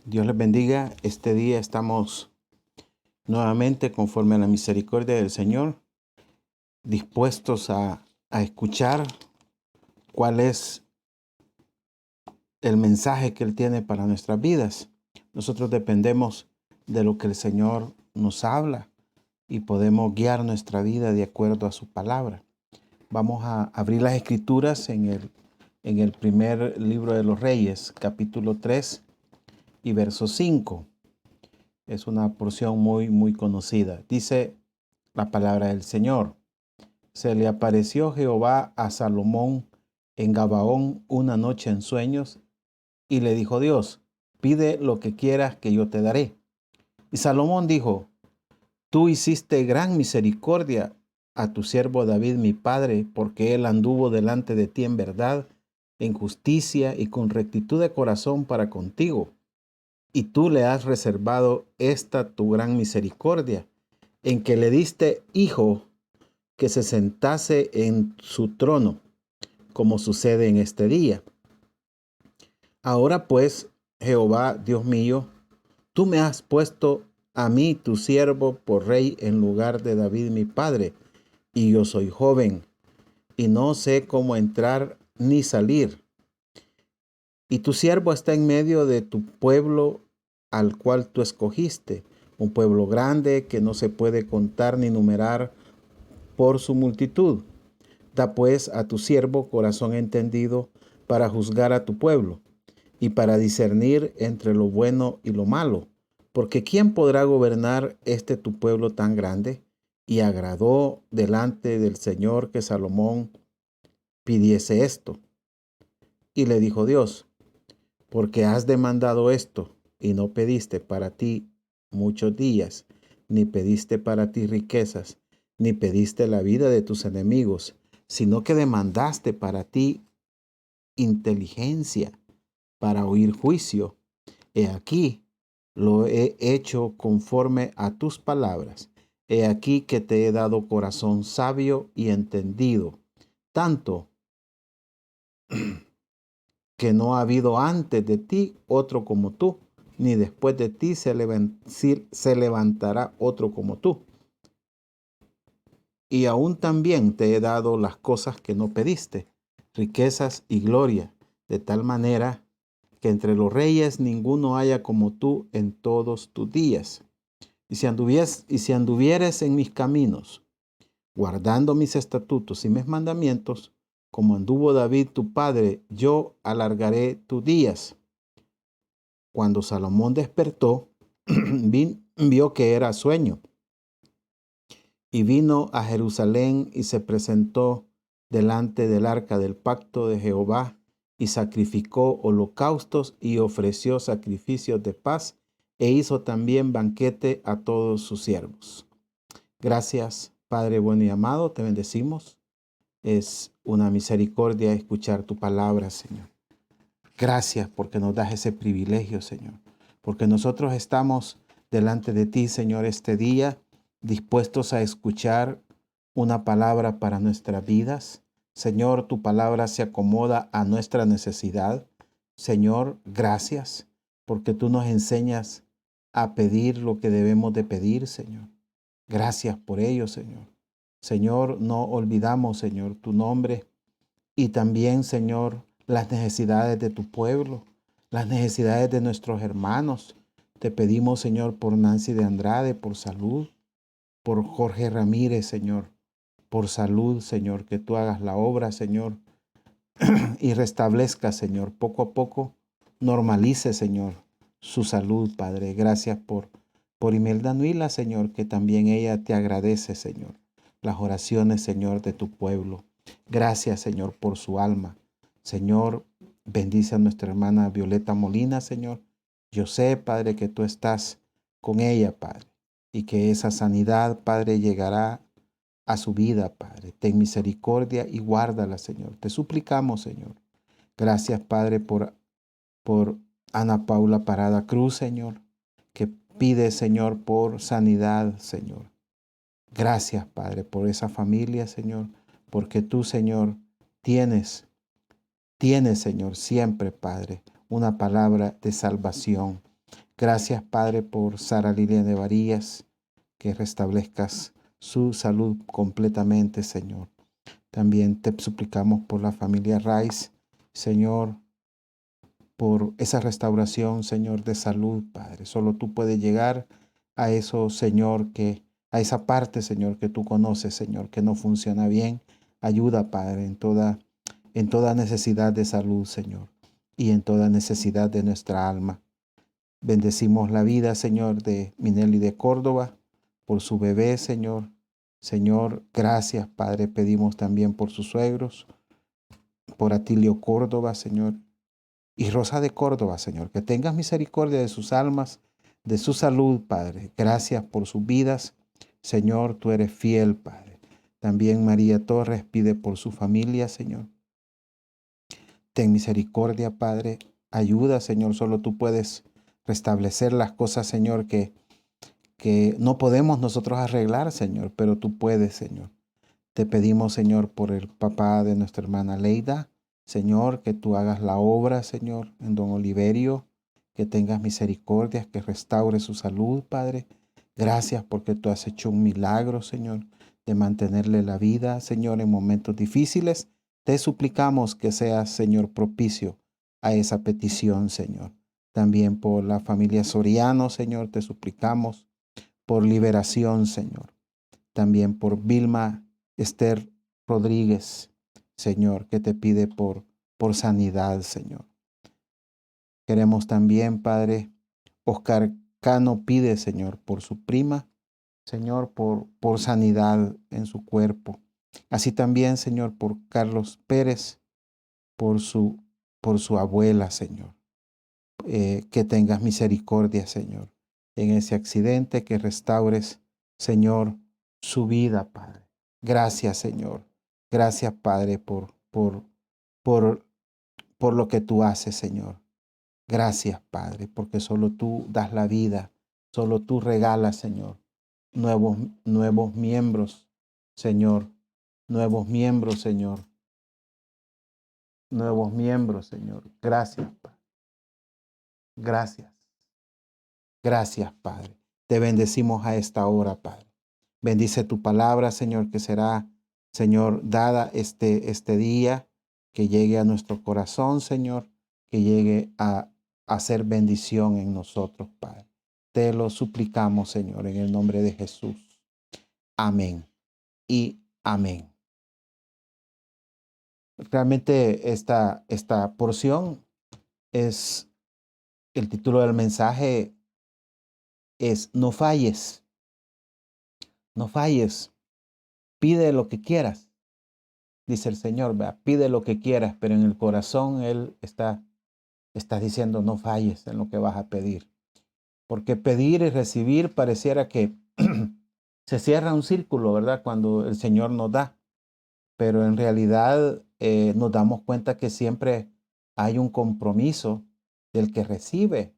Dios les bendiga. Este día estamos nuevamente, conforme a la misericordia del Señor, dispuestos a escuchar cuál es el mensaje que Él tiene para nuestras vidas. Nosotros dependemos de lo que el Señor nos habla y podemos guiar nuestra vida de acuerdo a su palabra. Vamos a abrir las Escrituras en el primer libro de los Reyes, capítulo 3 y verso 5. Es una porción muy conocida. Dice la palabra del Señor. Se le apareció Jehová a Salomón en Gabaón una noche en sueños y le dijo Dios: pide lo que quieras que yo te daré. Y Salomón dijo: tú hiciste gran misericordia a tu siervo David mi padre, porque él anduvo delante de ti en verdad, en justicia y con rectitud de corazón para contigo. Y tú le has reservado esta tu gran misericordia, en que le diste hijo que se sentase en su trono, como sucede en este día. Ahora pues, Jehová, Dios mío, tú me has puesto a mí, tu siervo, por rey en lugar de David mi padre, y yo soy joven, y no sé cómo entrar ni salir. Y tu siervo está en medio de tu pueblo al cual tú escogiste, un pueblo grande que no se puede contar ni numerar por su multitud. Da pues a tu siervo corazón entendido para juzgar a tu pueblo y para discernir entre lo bueno y lo malo. Porque ¿quién podrá gobernar tu pueblo tan grande? Y agradó delante del Señor que Salomón pidiese esto. Y le dijo Dios: porque has demandado esto y no pediste para ti muchos días, ni pediste para ti riquezas, ni pediste la vida de tus enemigos, sino que demandaste para ti inteligencia para oír juicio. He aquí, lo he hecho conforme a tus palabras. He aquí que te he dado corazón sabio y entendido, tanto que no ha habido antes de ti otro como tú, ni después de ti se levantará otro como tú. Y aún también te he dado las cosas que no pediste, riquezas y gloria, de tal manera que entre los reyes ninguno haya como tú en todos tus días. Y si anduvieres en mis caminos, guardando mis estatutos y mis mandamientos, como anduvo David tu padre, yo alargaré tus días. Cuando Salomón despertó, vio que era sueño, y vino a Jerusalén y se presentó delante del arca del pacto de Jehová, y sacrificó holocaustos y ofreció sacrificios de paz, e hizo también banquete a todos sus siervos. Gracias, Padre bueno y amado, te bendecimos. Es una misericordia escuchar tu palabra, Señor. Gracias porque nos das ese privilegio, Señor. Porque nosotros estamos delante de ti, Señor, este día, dispuestos a escuchar una palabra para nuestras vidas. Señor, tu palabra se acomoda a nuestra necesidad. Señor, gracias porque tú nos enseñas a pedir lo que debemos de pedir, Señor. Gracias por ello, Señor. Señor, no olvidamos, Señor, tu nombre y también, Señor, las necesidades de tu pueblo, las necesidades de nuestros hermanos. Te pedimos, Señor, por Nancy de Andrade, por salud, por Jorge Ramírez, Señor, por salud, Señor, que tú hagas la obra, Señor, y restablezca, Señor, poco a poco, normalice, Señor, su salud, Padre. Gracias por Imelda Nuila, Señor, que también ella te agradece, Señor, las oraciones, Señor, de tu pueblo. Gracias, Señor, por su alma. Señor, bendice a nuestra hermana Violeta Molina, Señor. Yo sé, Padre, que tú estás con ella, Padre, y que esa sanidad, Padre, llegará a su vida, Padre. Ten misericordia y guárdala, Señor. Te suplicamos, Señor. Gracias, Padre, por Ana Paula Parada Cruz, Señor, que pide, Señor, por sanidad, Señor. Gracias, Padre, por esa familia, Señor, porque tú, Señor, tienes, Señor, siempre, Padre, una palabra de salvación. Gracias, Padre, por Sara Lilian de Varías, que restablezcas su salud completamente, Señor. También te suplicamos por la familia Rice, Señor, por esa restauración, Señor, de salud, Padre. Solo tú puedes llegar a eso, Señor, a esa parte, Señor, que tú conoces, Señor, que no funciona bien. Ayuda, Padre, en toda necesidad de salud, Señor, y en toda necesidad de nuestra alma. Bendecimos la vida, Señor, de Minelli de Córdoba, por su bebé, Señor. Señor, gracias, Padre. Pedimos también por sus suegros, por Atilio Córdoba, Señor, y Rosa de Córdoba, Señor. Que tengas misericordia de sus almas, de su salud, Padre. Gracias por sus vidas. Señor, tú eres fiel, Padre. También María Torres pide por su familia, Señor. Ten misericordia, Padre. Ayuda, Señor. Solo tú puedes restablecer las cosas, Señor, que no podemos nosotros arreglar, Señor, pero tú puedes, Señor. Te pedimos, Señor, por el papá de nuestra hermana Leida, Señor, que tú hagas la obra, Señor, en don Oliverio, que tengas misericordia, que restaure su salud, Padre. Gracias porque tú has hecho un milagro, Señor, de mantenerle la vida, Señor, en momentos difíciles. Te suplicamos que seas, Señor, propicio a esa petición, Señor. También por la familia Soriano, Señor, te suplicamos por liberación, Señor. También por Vilma Esther Rodríguez, Señor, que te pide por sanidad, Señor. Queremos también, Padre, Oscar Cano pide, Señor, por su prima, Señor, por sanidad en su cuerpo. Así también, Señor, por Carlos Pérez, por su, por su abuela, Señor. Que tengas misericordia, Señor, en ese accidente, que restaures, Señor, su vida, Padre. Gracias, Señor. Gracias, Padre, por, por lo que tú haces, Señor. Gracias, Padre, porque solo tú das la vida, solo tú regalas, Señor, nuevos miembros, Señor, nuevos miembros, Señor, nuevos miembros, Señor. Gracias, Padre. Gracias. Gracias, Padre. Te bendecimos a esta hora, Padre. Bendice tu palabra, Señor, que será, Señor, dada este día, que llegue a nuestro corazón, Señor, que llegue a hacer bendición en nosotros, Padre. Te lo suplicamos, Señor, en el nombre de Jesús. Amén y amén. Realmente esta porción es, el título del mensaje es No falles, no falles. Pide lo que quieras, dice el Señor, ¿verdad? Pide lo que quieras, pero en el corazón Él está diciendo no falles en lo que vas a pedir. Porque pedir y recibir pareciera que se cierra un círculo, ¿verdad? Cuando el Señor nos da. Pero en realidad nos damos cuenta que siempre hay un compromiso del que recibe.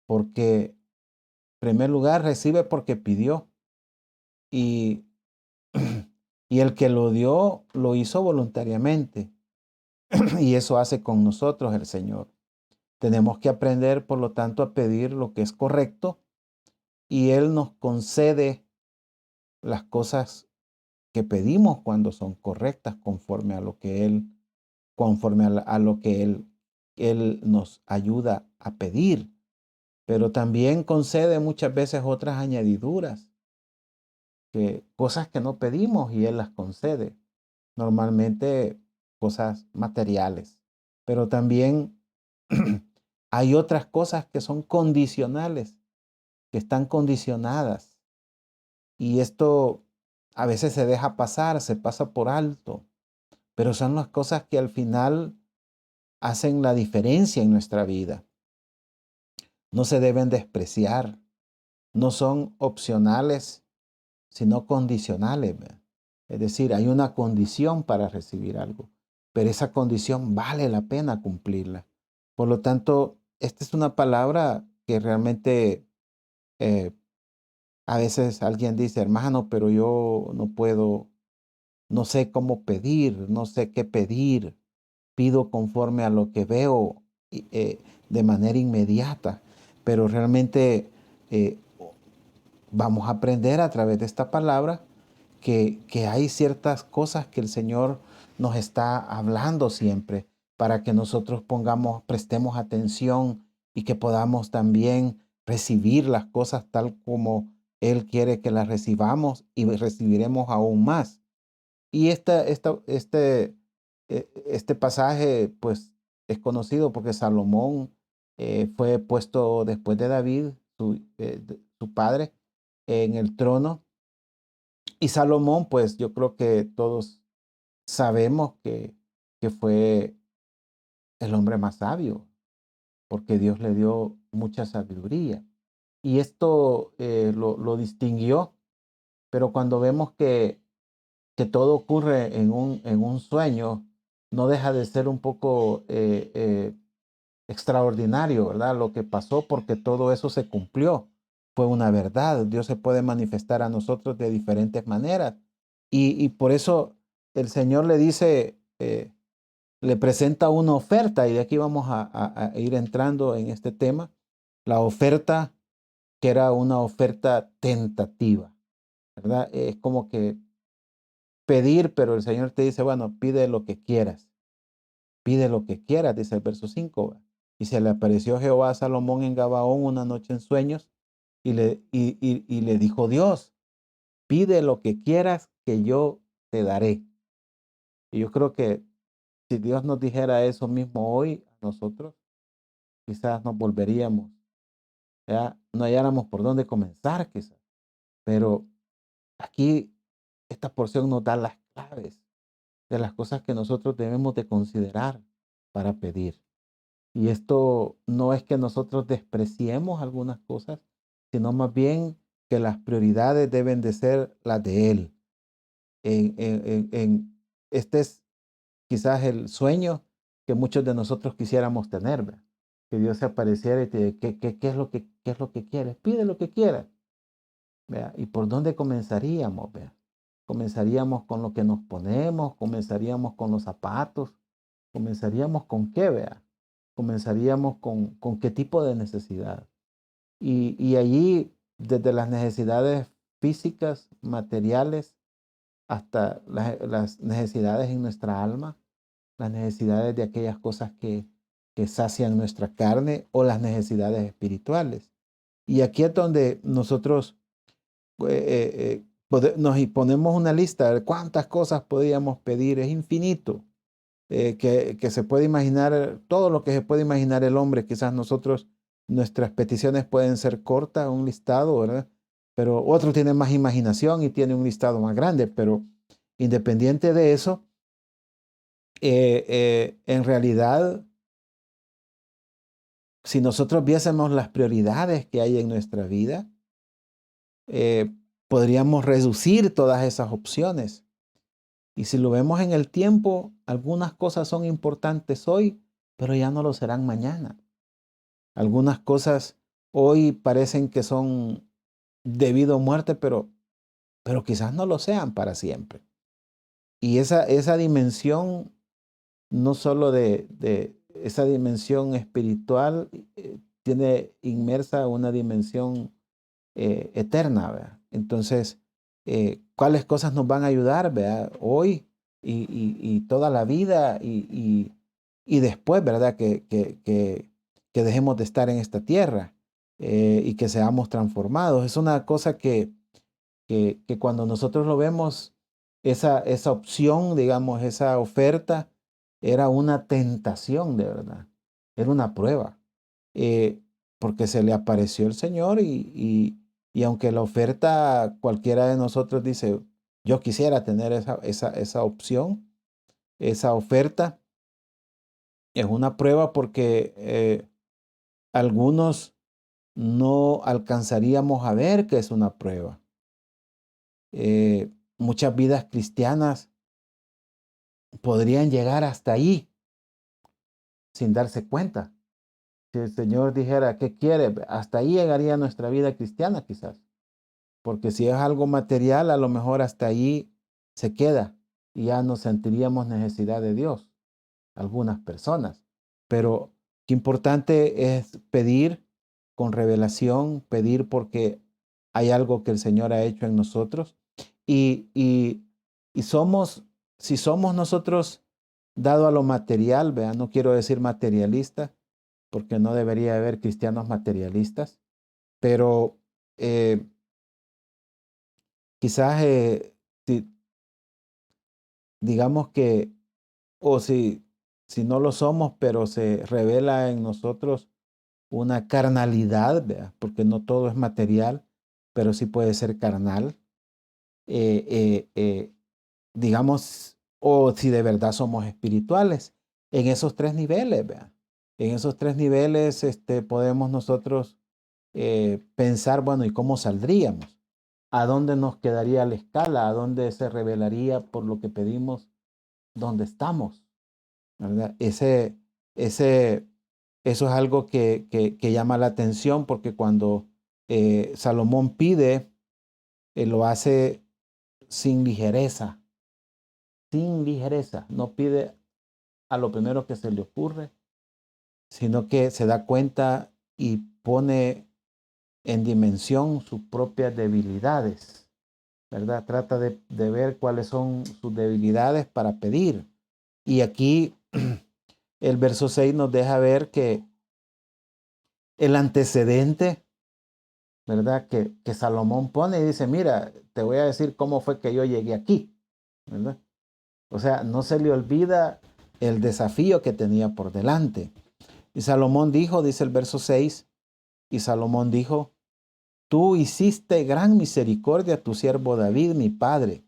Porque, en primer lugar, recibe porque pidió. Y y el que lo dio, lo hizo voluntariamente. Y eso hace con nosotros el Señor. Tenemos que aprender, por lo tanto, a pedir lo que es correcto y Él nos concede las cosas que pedimos cuando son correctas conforme a lo que a lo que Él nos ayuda a pedir. Pero también concede muchas veces otras añadiduras, cosas que no pedimos y Él las concede. Normalmente cosas materiales, pero también hay otras cosas que son condicionales, que están condicionadas. Y esto a veces se deja pasar, se pasa por alto, pero son las cosas que al final hacen la diferencia en nuestra vida. No se deben despreciar, no son opcionales, sino condicionales, ¿verdad? Es decir, hay una condición para recibir algo, pero esa condición vale la pena cumplirla. Por lo tanto, esta es una palabra que realmente a veces alguien dice, hermano, pero yo no puedo, no sé cómo pedir, no sé qué pedir. Pido conforme a lo que veo de manera inmediata. pero realmente eh, vamos a aprender a través de esta palabra que hay ciertas cosas que el Señor nos está hablando siempre para que nosotros prestemos atención y que podamos también recibir las cosas tal como Él quiere que las recibamos y recibiremos aún más. Y este pasaje, pues, es conocido porque Salomón fue puesto después de David, su padre, en el trono. Y Salomón, pues, yo creo que todos sabemos que fue el hombre más sabio, porque Dios le dio mucha sabiduría. Y esto lo distinguió, pero cuando vemos que todo ocurre en un sueño, no deja de ser un poco extraordinario, ¿verdad? Lo que pasó porque todo eso se cumplió. Fue una verdad. Dios se puede manifestar a nosotros de diferentes maneras. Y por eso el Señor le dice, le presenta una oferta, y de aquí vamos a ir entrando en este tema. La oferta que era una oferta tentativa, ¿verdad? Es como que pedir, pero el Señor te dice, bueno, pide lo que quieras. Pide lo que quieras, dice el verso 5. ¿Va? Y se le apareció Jehová a Salomón en Gabaón una noche en sueños y le dijo Dios, pide lo que quieras que yo te daré. Y yo creo que si Dios nos dijera eso mismo hoy a nosotros, quizás nos volveríamos, ya no halláramos por dónde comenzar quizás. Pero aquí esta porción nos da las claves de las cosas que nosotros debemos de considerar para pedir. Y esto no es que nosotros despreciemos algunas cosas, sino más bien que las prioridades deben de ser las de Él. Este es quizás el sueño que muchos de nosotros quisiéramos tener, ¿verdad? Que Dios se apareciera y te diga, ¿qué es lo qué es lo que quieres? Pide lo que quieras. ¿Vea? ¿Y por dónde comenzaríamos? ¿Vea? Comenzaríamos con lo que nos ponemos, comenzaríamos con los zapatos, comenzaríamos con qué, vea, comenzaríamos con qué tipo de necesidad. Y allí, desde las necesidades físicas, materiales, hasta las necesidades en nuestra alma, las necesidades de aquellas cosas que sacian nuestra carne o las necesidades espirituales. Y aquí es donde nosotros nos ponemos una lista de cuántas cosas podríamos pedir, es infinito, que se puede imaginar, todo lo que se puede imaginar el hombre, quizás nosotros, nuestras peticiones pueden ser cortas, un listado, ¿verdad? Pero otro tiene más imaginación y tiene un listado más grande, pero independiente de eso, en realidad, si nosotros viésemos las prioridades que hay en nuestra vida, eh, podríamos reducir todas esas opciones. Y si lo vemos en el tiempo, algunas cosas son importantes hoy, pero ya no lo serán mañana. Algunas cosas hoy parecen que son debido a muerte, pero quizás no lo sean para siempre. Y esa dimensión, no solo de esa dimensión espiritual, tiene inmersa una dimensión eterna, ¿verdad? Entonces, ¿cuáles cosas nos van a ayudar, ¿verdad? Hoy y toda la vida y después, ¿verdad? Que dejemos de estar en esta tierra y que seamos transformados. Es una cosa que cuando nosotros lo vemos, esa opción, digamos, esa oferta, era una tentación de verdad, era una prueba, eh, porque se le apareció el Señor y aunque la oferta cualquiera de nosotros dice, yo quisiera tener esa opción, esa oferta, es una prueba porque algunos no alcanzaríamos a ver que es una prueba. Muchas vidas cristianas podrían llegar hasta ahí sin darse cuenta. Si el Señor dijera, ¿qué quiere? Hasta ahí llegaría nuestra vida cristiana quizás. Porque si es algo material, a lo mejor hasta ahí se queda y ya no sentiríamos necesidad de Dios, algunas personas. Pero qué importante es pedir, con revelación, pedir porque hay algo que el Señor ha hecho en nosotros. Y, y, y si somos nosotros dado a lo material, vea, no quiero decir materialista, porque no debería haber cristianos materialistas, pero eh, quizás si, digamos que, o si no lo somos, pero se revela en nosotros una carnalidad, ¿verdad? Porque no todo es material, pero sí puede ser carnal. eh, eh, eh, digamos, o si de verdad somos espirituales, en esos tres niveles, ¿verdad? En esos tres niveles podemos nosotros pensar, bueno, ¿y cómo saldríamos? ¿A dónde nos quedaría la escala? ¿A dónde se revelaría por lo que pedimos dónde estamos? ¿Verdad? Eso es algo que llama la atención porque cuando Salomón pide, lo hace sin ligereza, no pide a lo primero que se le ocurre, sino que se da cuenta y pone en dimensión sus propias debilidades, ¿verdad? Trata de ver cuáles son sus debilidades para pedir. Y aquí el verso 6 nos deja ver que el antecedente, ¿verdad? Que Salomón pone y dice, mira, te voy a decir cómo fue que yo llegué aquí, ¿verdad? O sea, no se le olvida el desafío que tenía por delante. Y Salomón dijo, dice el verso 6, y Salomón dijo, tú hiciste gran misericordia a tu siervo David, mi padre,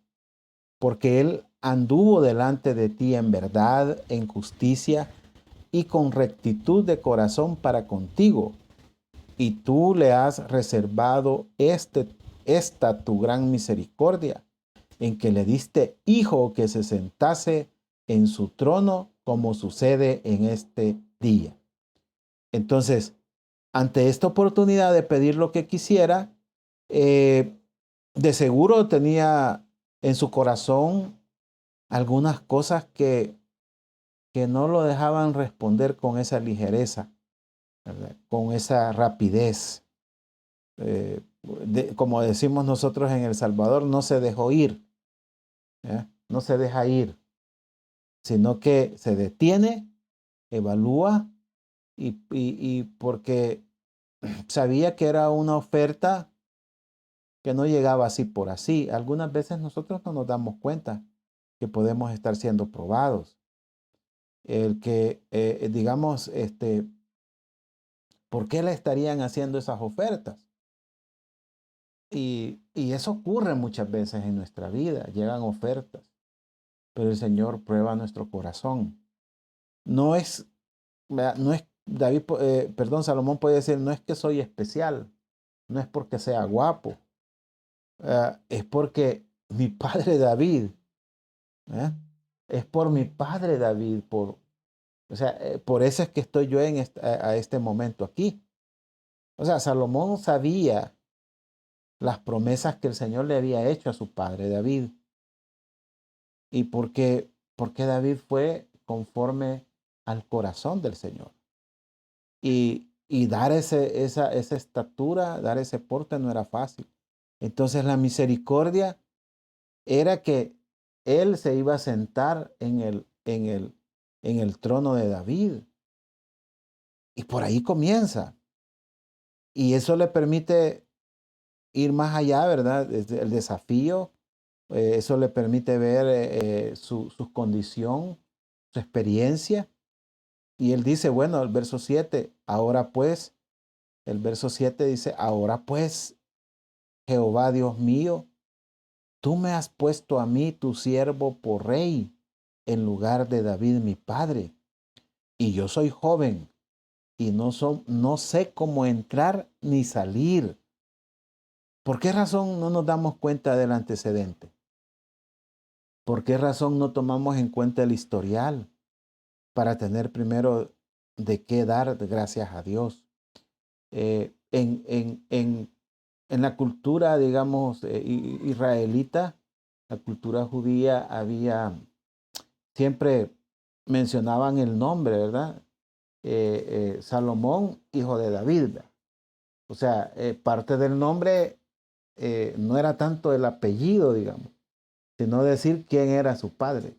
porque él anduvo delante de ti en verdad, en justicia y con rectitud de corazón para contigo. Y tú le has reservado esta tu gran misericordia, en que le diste hijo que se sentase en su trono, como sucede en este día. Entonces, ante esta oportunidad de pedir lo que quisiera, de seguro tenía en su corazón algunas cosas que no lo dejaban responder con esa ligereza, ¿verdad? Con esa rapidez. Como decimos nosotros en El Salvador, no se dejó ir, ¿eh? No se deja ir, sino que se detiene, evalúa y porque sabía que era una oferta que no llegaba así por así. Algunas veces nosotros no nos damos cuenta que podemos estar siendo probados. El que, digamos, ¿por qué le estarían haciendo esas ofertas? Y eso ocurre muchas veces en nuestra vida. Llegan ofertas, pero el Señor prueba nuestro corazón. No es, no es, David, perdón, Salomón puede decir, no es que soy especial, no es porque sea guapo, es porque mi padre David, ¿eh? Es por mi padre David, o sea, por eso es que estoy yo a este momento aquí. O sea, Salomón sabía las promesas que el Señor le había hecho a su padre David. Y porque David fue conforme al corazón del Señor. Y dar esa estatura, dar ese porte no era fácil. Entonces la misericordia era que él se iba a sentar en el trono de David. Y por ahí comienza. Y eso le permite ir más allá, ¿verdad? El desafío, eso le permite ver su condición, su experiencia. Y él dice, bueno, el verso 7, ahora pues, el verso 7 dice, ahora pues, Jehová Dios mío, tú me has puesto a mí, tu siervo, por rey, en lugar de David mi padre. Y yo soy joven y no sé cómo entrar ni salir. ¿Por qué razón no nos damos cuenta del antecedente? ¿Por qué razón no tomamos en cuenta el historial para tener primero de qué dar gracias a Dios? En la cultura, digamos, israelita, la cultura judía, siempre mencionaban el nombre, ¿verdad? Salomón, hijo de David. O sea, parte del nombre no era tanto el apellido, digamos, sino decir quién era su padre.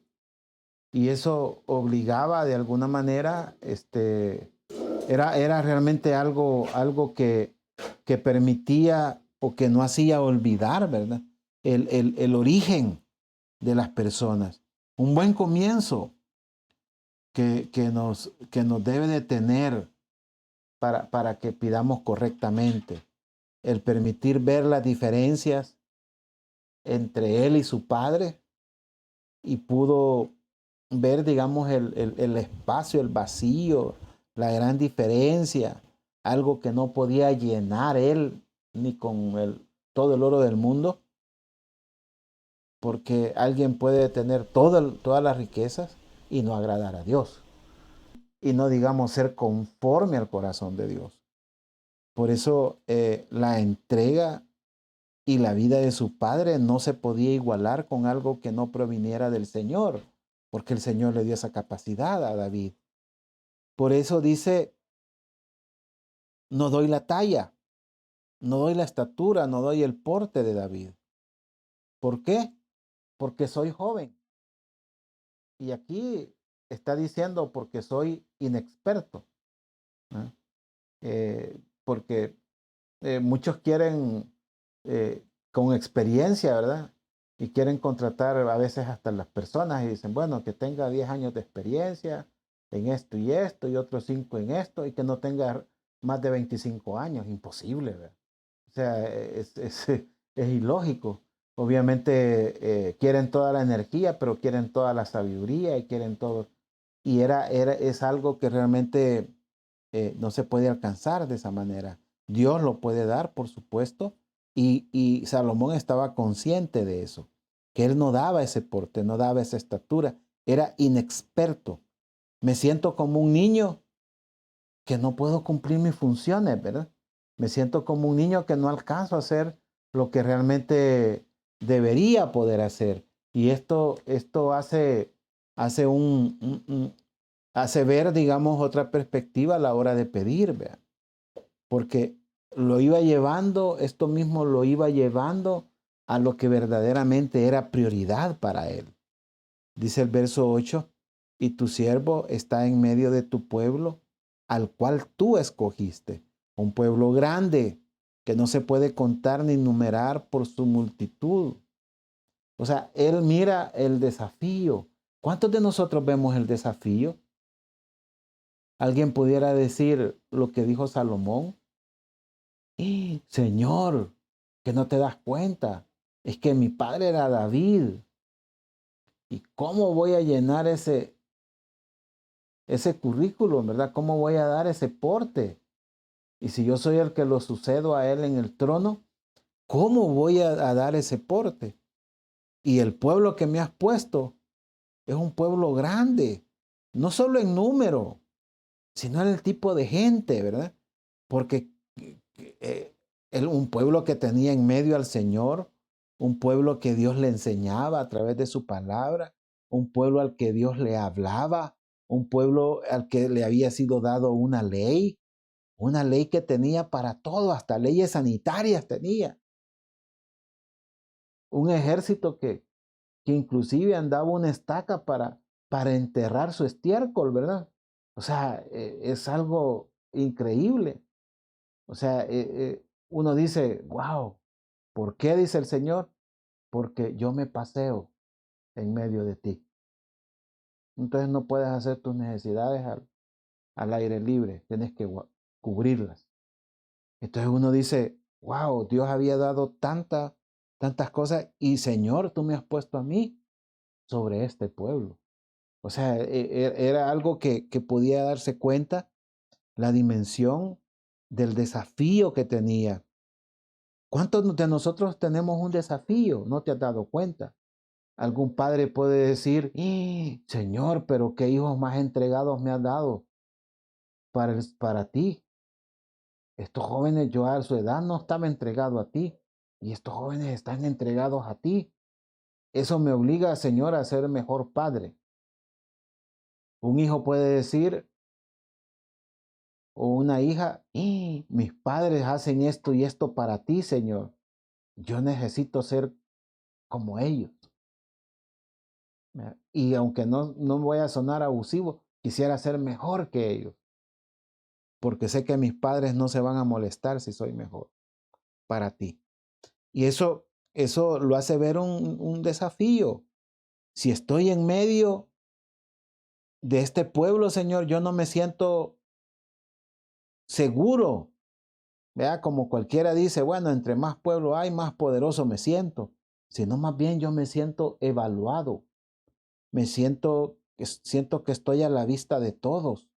Y eso obligaba de alguna manera, era realmente algo que permitía o que no hacía olvidar, ¿verdad? El origen de las personas. Un buen comienzo que nos debe de tener para que pidamos correctamente. El permitir ver las diferencias entre él y su padre y pudo ver, digamos, el espacio, el vacío, la gran diferencia, algo que no podía llenar él ni con todo el oro del mundo, porque alguien puede tener todas las riquezas y no agradar a Dios, y no, digamos, ser conforme al corazón de Dios. Por eso la entrega y la vida de su padre no se podía igualar con algo que no proviniera del Señor, porque el Señor le dio esa capacidad a David. Por eso dice, no doy la talla, no doy la estatura, no doy el porte de David. ¿Por qué? Porque soy joven. Y aquí está diciendo porque soy inexperto, ¿no? Porque muchos quieren con experiencia, ¿verdad? Y quieren contratar a veces hasta las personas y dicen, bueno, que tenga 10 años de experiencia en esto y otros 5 en esto y que no tenga más de 25 años. Imposible, ¿verdad? O sea, es ilógico. Obviamente quieren toda la energía, pero quieren toda la sabiduría y quieren todo. Y es algo que realmente no se puede alcanzar de esa manera. Dios lo puede dar, por supuesto, y Salomón estaba consciente de eso, que él no daba ese porte, no daba esa estatura, era inexperto. Me siento como un niño que no puedo cumplir mis funciones, ¿verdad? Me siento como un niño que no alcanzo a hacer lo que realmente debería poder hacer. Y esto hace ver, digamos, otra perspectiva a la hora de pedir, ¿verdad? Porque esto mismo lo iba llevando a lo que verdaderamente era prioridad para él. Dice el verso 8, y tu siervo está en medio de tu pueblo, al cual tú escogiste, un pueblo grande que no se puede contar ni numerar por su multitud. O sea, él mira el desafío. ¿Cuántos de nosotros vemos el desafío? Alguien pudiera decir lo que dijo Salomón. Señor, que no te das cuenta. Es que mi padre era David. ¿Y cómo voy a llenar ese currículum, verdad? ¿Cómo voy a dar ese porte? Y si yo soy el que lo sucedo a él en el trono, ¿cómo voy a dar ese porte? Y el pueblo que me has puesto es un pueblo grande, no solo en número, sino en el tipo de gente, ¿verdad? Porque un pueblo que tenía en medio al Señor, un pueblo que Dios le enseñaba a través de su palabra, un pueblo al que Dios le hablaba, un pueblo al que le había sido dado una ley que tenía para todo, hasta leyes sanitarias tenía, un ejército que inclusive andaba una estaca para enterrar su estiércol, ¿verdad? O sea, es algo increíble. O sea, uno dice, wow, ¿por qué? Dice el Señor, porque yo me paseo en medio de ti. Entonces no puedes hacer tus necesidades al aire libre, tienes que cubrirlas. Entonces uno dice, wow, Dios había dado tantas cosas y Señor, tú me has puesto a mí sobre este pueblo. O sea, era algo que podía darse cuenta la dimensión del desafío que tenía. ¿Cuántos de nosotros tenemos un desafío? ¿No te has dado cuenta? Algún padre puede decir, Señor, pero qué hijos más entregados me has dado para ti. Estos jóvenes, yo a su edad no estaba entregado a ti y estos jóvenes están entregados a ti. Eso me obliga, Señor, a ser mejor padre. Un hijo puede decir, o una hija, mis padres hacen esto y esto para ti, Señor. Yo necesito ser como ellos. Y aunque no voy a sonar abusivo, quisiera ser mejor que ellos, porque sé que mis padres no se van a molestar si soy mejor para ti. Y eso lo hace ver un desafío. Si estoy en medio de este pueblo, Señor, yo no me siento seguro. Vea, como cualquiera dice, bueno, entre más pueblo hay, más poderoso me siento. Sino más bien yo me siento evaluado. Siento que estoy a la vista de todos.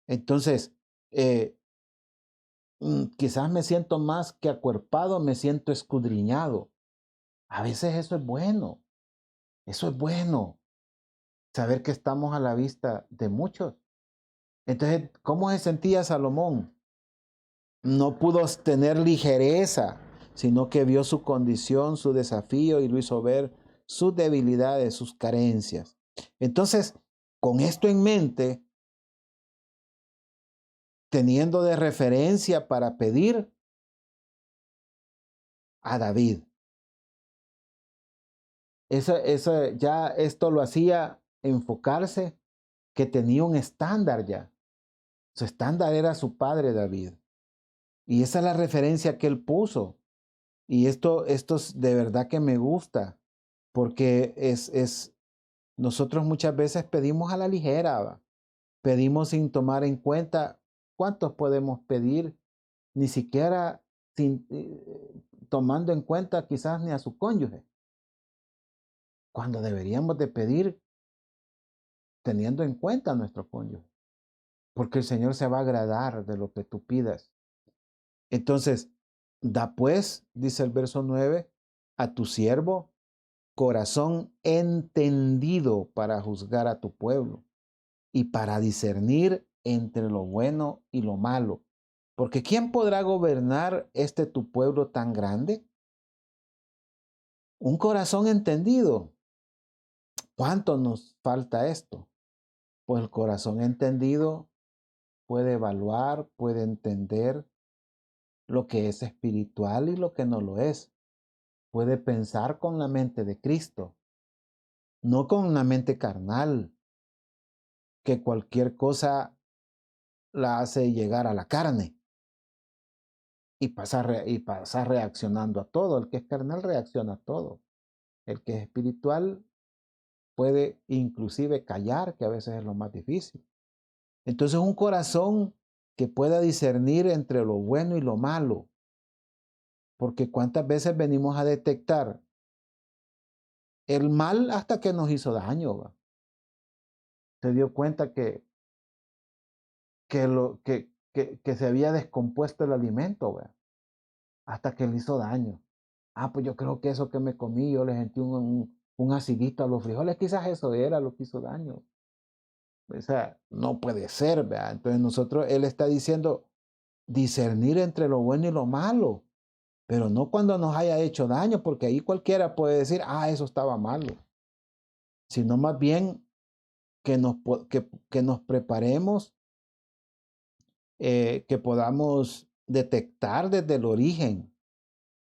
Entonces, quizás me siento más que acuerpado, me siento escudriñado. A veces eso es bueno. Eso es bueno. Saber que estamos a la vista de muchos. Entonces, ¿cómo se sentía Salomón? No pudo tener ligereza, sino que vio su condición, su desafío y lo hizo ver sus debilidades, sus carencias. Entonces, con esto en mente, teniendo de referencia para pedir a David. Ya esto lo hacía enfocarse que tenía un estándar ya. Su estándar era su padre David. Y esa es la referencia que él puso. Y esto es de verdad que me gusta, porque nosotros muchas veces pedimos a la ligera, ¿va? Pedimos sin tomar en cuenta cuántos podemos pedir, ni siquiera tomando en cuenta quizás ni a su cónyuge, cuando deberíamos de pedir teniendo en cuenta a nuestro cónyuge, porque el Señor se va a agradar de lo que tú pidas. Entonces, da pues, dice el verso 9, a tu siervo corazón entendido para juzgar a tu pueblo y para discernir entre lo bueno y lo malo. Porque ¿quién podrá gobernar este tu pueblo tan grande? Un corazón entendido. ¿Cuánto nos falta esto? Pues el corazón entendido puede evaluar, puede entender lo que es espiritual y lo que no lo es. Puede pensar con la mente de Cristo, no con una mente carnal, que cualquier cosa la hace llegar a la carne y pasa reaccionando a todo. El que es carnal reacciona a todo. El que es espiritual puede inclusive callar, que a veces es lo más difícil. Entonces un corazón que pueda discernir entre lo bueno y lo malo, porque cuántas veces venimos a detectar el mal hasta que nos hizo daño, ¿va? Se dio cuenta que se había descompuesto el alimento, ¿va? Hasta que le hizo daño. Pues yo creo que eso que me comí, yo le sentí un acidito a los frijoles, quizás eso era lo que hizo daño. O sea, no puede ser, ¿verdad? Entonces él está diciendo discernir entre lo bueno y lo malo, pero no cuando nos haya hecho daño, porque ahí cualquiera puede decir, eso estaba malo, sino más bien que nos preparemos, que podamos detectar desde el origen,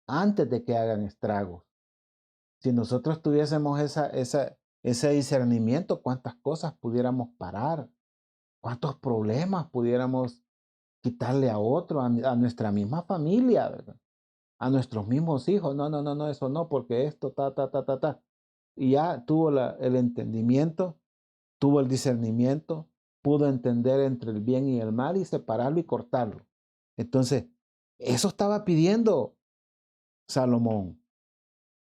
antes de que hagan estragos. Si nosotros tuviésemos ese discernimiento, cuántas cosas pudiéramos parar, cuántos problemas pudiéramos quitarle a otro, a nuestra misma familia, ¿verdad? A nuestros mismos hijos. No, no, no, no, eso no, porque esto, ta, ta, ta, ta, ta. Y ya tuvo el entendimiento, tuvo el discernimiento, pudo entender entre el bien y el mal y separarlo y cortarlo. Entonces, eso estaba pidiendo Salomón.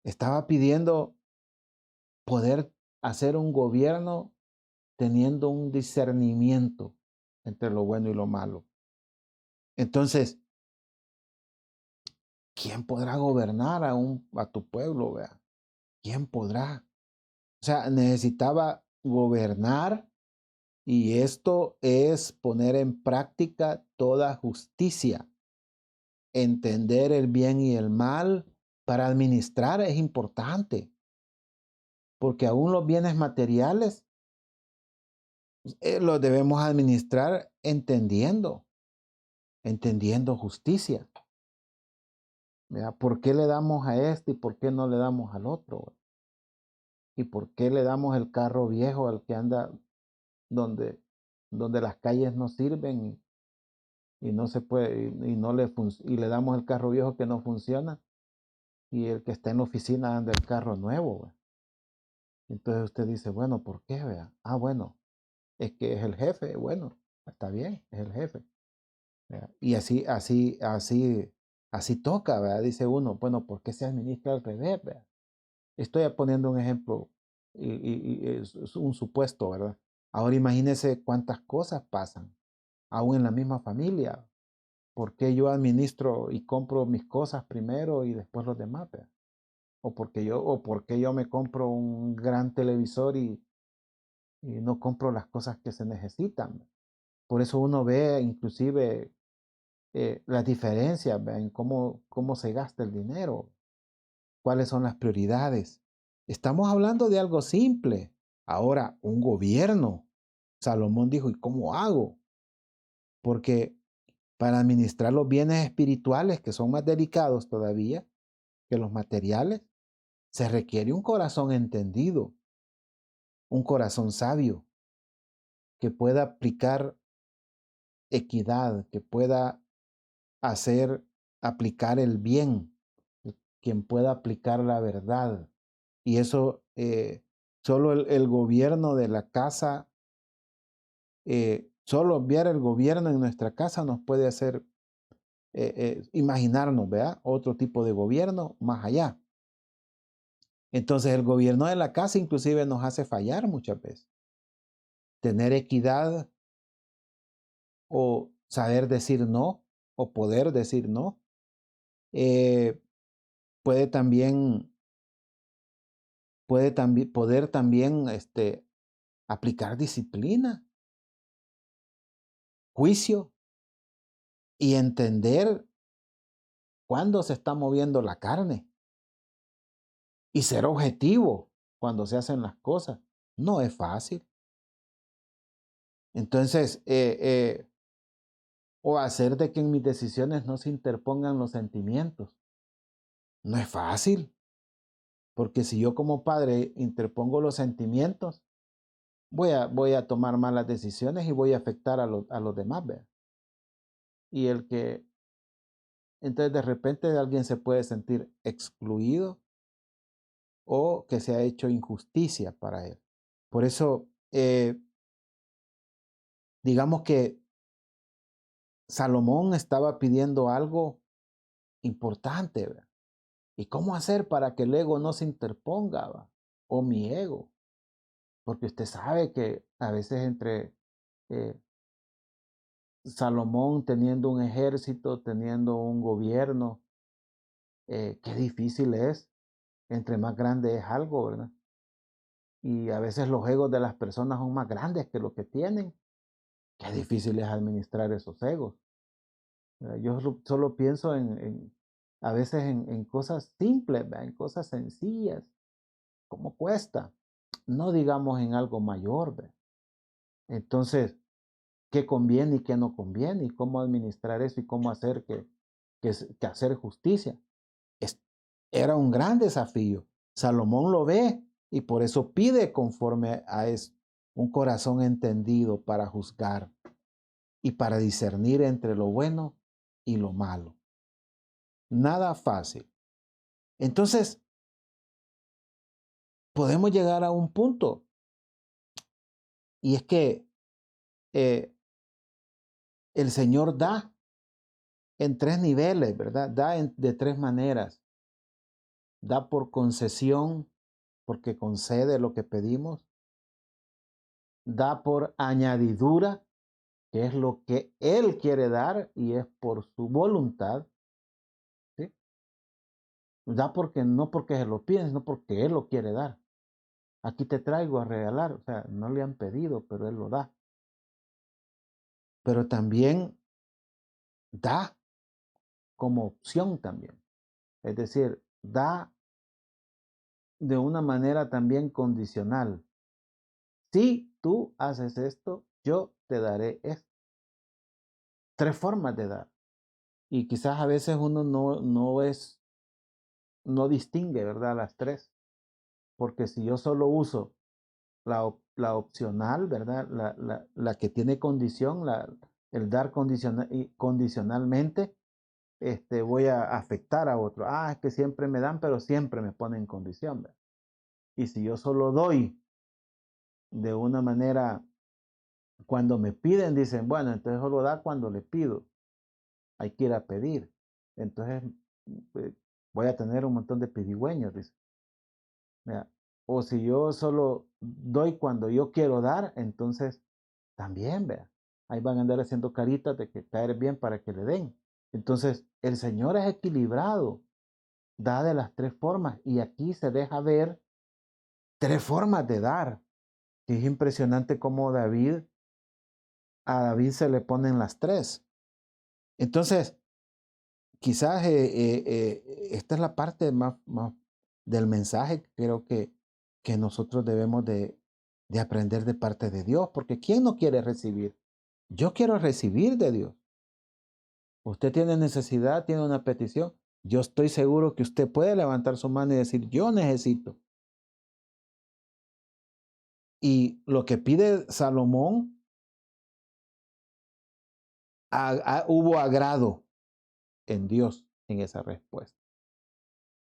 Estaba pidiendo poder hacer un gobierno teniendo un discernimiento entre lo bueno y lo malo. Entonces, ¿quién podrá gobernar a tu pueblo? Vea? ¿Quién podrá? O sea, necesitaba gobernar y esto es poner en práctica toda justicia, entender el bien y el mal para administrar es importante, porque aún los bienes materiales Lo debemos administrar entendiendo justicia. ¿Verdad? ¿Por qué le damos a este y por qué no le damos al otro? ¿Y por qué le damos el carro viejo al que anda donde, donde las calles no sirven y no se puede, y le damos el carro viejo que no funciona y el que está en la oficina anda el carro nuevo? ¿Ve? Entonces usted dice, bueno, ¿por qué? Vea? Ah, bueno, es que es el jefe. Bueno, está bien, es el jefe. ¿Verdad? Y así toca, ¿verdad? Dice uno, bueno, ¿por qué se administra al revés? ¿Verdad? Estoy poniendo un ejemplo y es un supuesto, ¿verdad? Ahora imagínese cuántas cosas pasan, aún en la misma familia. ¿Por qué yo administro y compro mis cosas primero y después los demás? ¿Verdad? O porque yo me compro un gran televisor y no compro las cosas que se necesitan. Por eso uno ve inclusive las diferencias, ¿verdad? En cómo se gasta el dinero, cuáles son las prioridades. Estamos hablando de algo simple. Ahora, un gobierno. Salomón dijo, ¿y cómo hago? Porque para administrar los bienes espirituales, que son más delicados todavía que los materiales, se requiere un corazón entendido, un corazón sabio, que pueda aplicar equidad, que pueda hacer aplicar el bien, quien pueda aplicar la verdad. Y eso solo el gobierno de la casa, solo enviar el gobierno en nuestra casa nos puede hacer imaginarnos, ¿verdad? Otro tipo de gobierno más allá. Entonces el gobierno de la casa inclusive nos hace fallar muchas veces. Tener equidad o saber decir no o poder decir no eh, puede también, poder también aplicar disciplina, juicio y entender cuándo se está moviendo la carne y ser objetivo cuando se hacen las cosas. No es fácil. Entonces, o hacer de que en mis decisiones no se interpongan los sentimientos. No es fácil, porque si yo como padre interpongo los sentimientos, voy a tomar malas decisiones y voy a afectar a los demás. ¿Ve? Y entonces de repente alguien se puede sentir excluido o que se ha hecho injusticia para él. Por eso, digamos que Salomón estaba pidiendo algo importante. ¿Verdad? ¿Y cómo hacer para que el ego no se interponga? ¿Va? O mi ego. Porque usted sabe que a veces entre eh, Salomón teniendo un ejército, teniendo un gobierno, qué difícil es. Entre más grande es algo, ¿verdad? Y a veces los egos de las personas son más grandes que lo que tienen. Qué difícil es administrar esos egos. Yo solo pienso a veces en cosas simples, ¿verdad? En cosas sencillas. ¿Cómo cuesta? No digamos en algo mayor. ¿Verdad? Entonces, ¿qué conviene y qué no conviene? ¿Y cómo administrar eso y cómo hacer que hacer justicia? Es, Era un gran desafío. Salomón lo ve y por eso pide conforme a un corazón entendido para juzgar y para discernir entre lo bueno y lo malo. Nada fácil. Entonces, podemos llegar a un punto y es que eh, el Señor da en tres niveles, ¿verdad? Da de tres maneras. Da por concesión, porque concede lo que pedimos. Da por añadidura, que es lo que Él quiere dar y es por su voluntad. ¿Sí? Da porque no porque se lo piden, sino porque Él lo quiere dar. Aquí te traigo a regalar, o sea, no le han pedido, pero Él lo da. Pero también da como opción también. Es decir, da de una manera también condicional. si tú haces esto, yo te daré esto. 3 formas de dar. Y quizás a veces uno no distingue, ¿verdad? Las 3. Porque si yo solo uso la opcional, ¿verdad? La que tiene condición, el dar condicionalmente, voy a afectar a otro. Ah, es que siempre me dan, pero siempre me ponen condición, ¿verdad? Y si yo solo doy de una manera, cuando me piden, dicen, bueno, entonces solo da cuando le pido. Hay que ir a pedir. Entonces, eh, voy a tener un montón de pedigüeños, dice. Mira, o si yo solo doy cuando yo quiero dar, entonces también, vea. Ahí van a andar haciendo caritas de que caer bien para que le den. Entonces, el Señor es equilibrado, da de las 3 formas. Y aquí se deja ver 3 formas de dar. Que es impresionante cómo a David se le ponen las 3. Entonces, quizás esta es la parte más del mensaje que creo que nosotros debemos de aprender de parte de Dios, porque ¿quién no quiere recibir? Yo quiero recibir de Dios. Usted tiene necesidad, tiene una petición. Yo estoy seguro que usted puede levantar su mano y decir, yo necesito. Y lo que pide Salomón, hubo agrado en Dios en esa respuesta.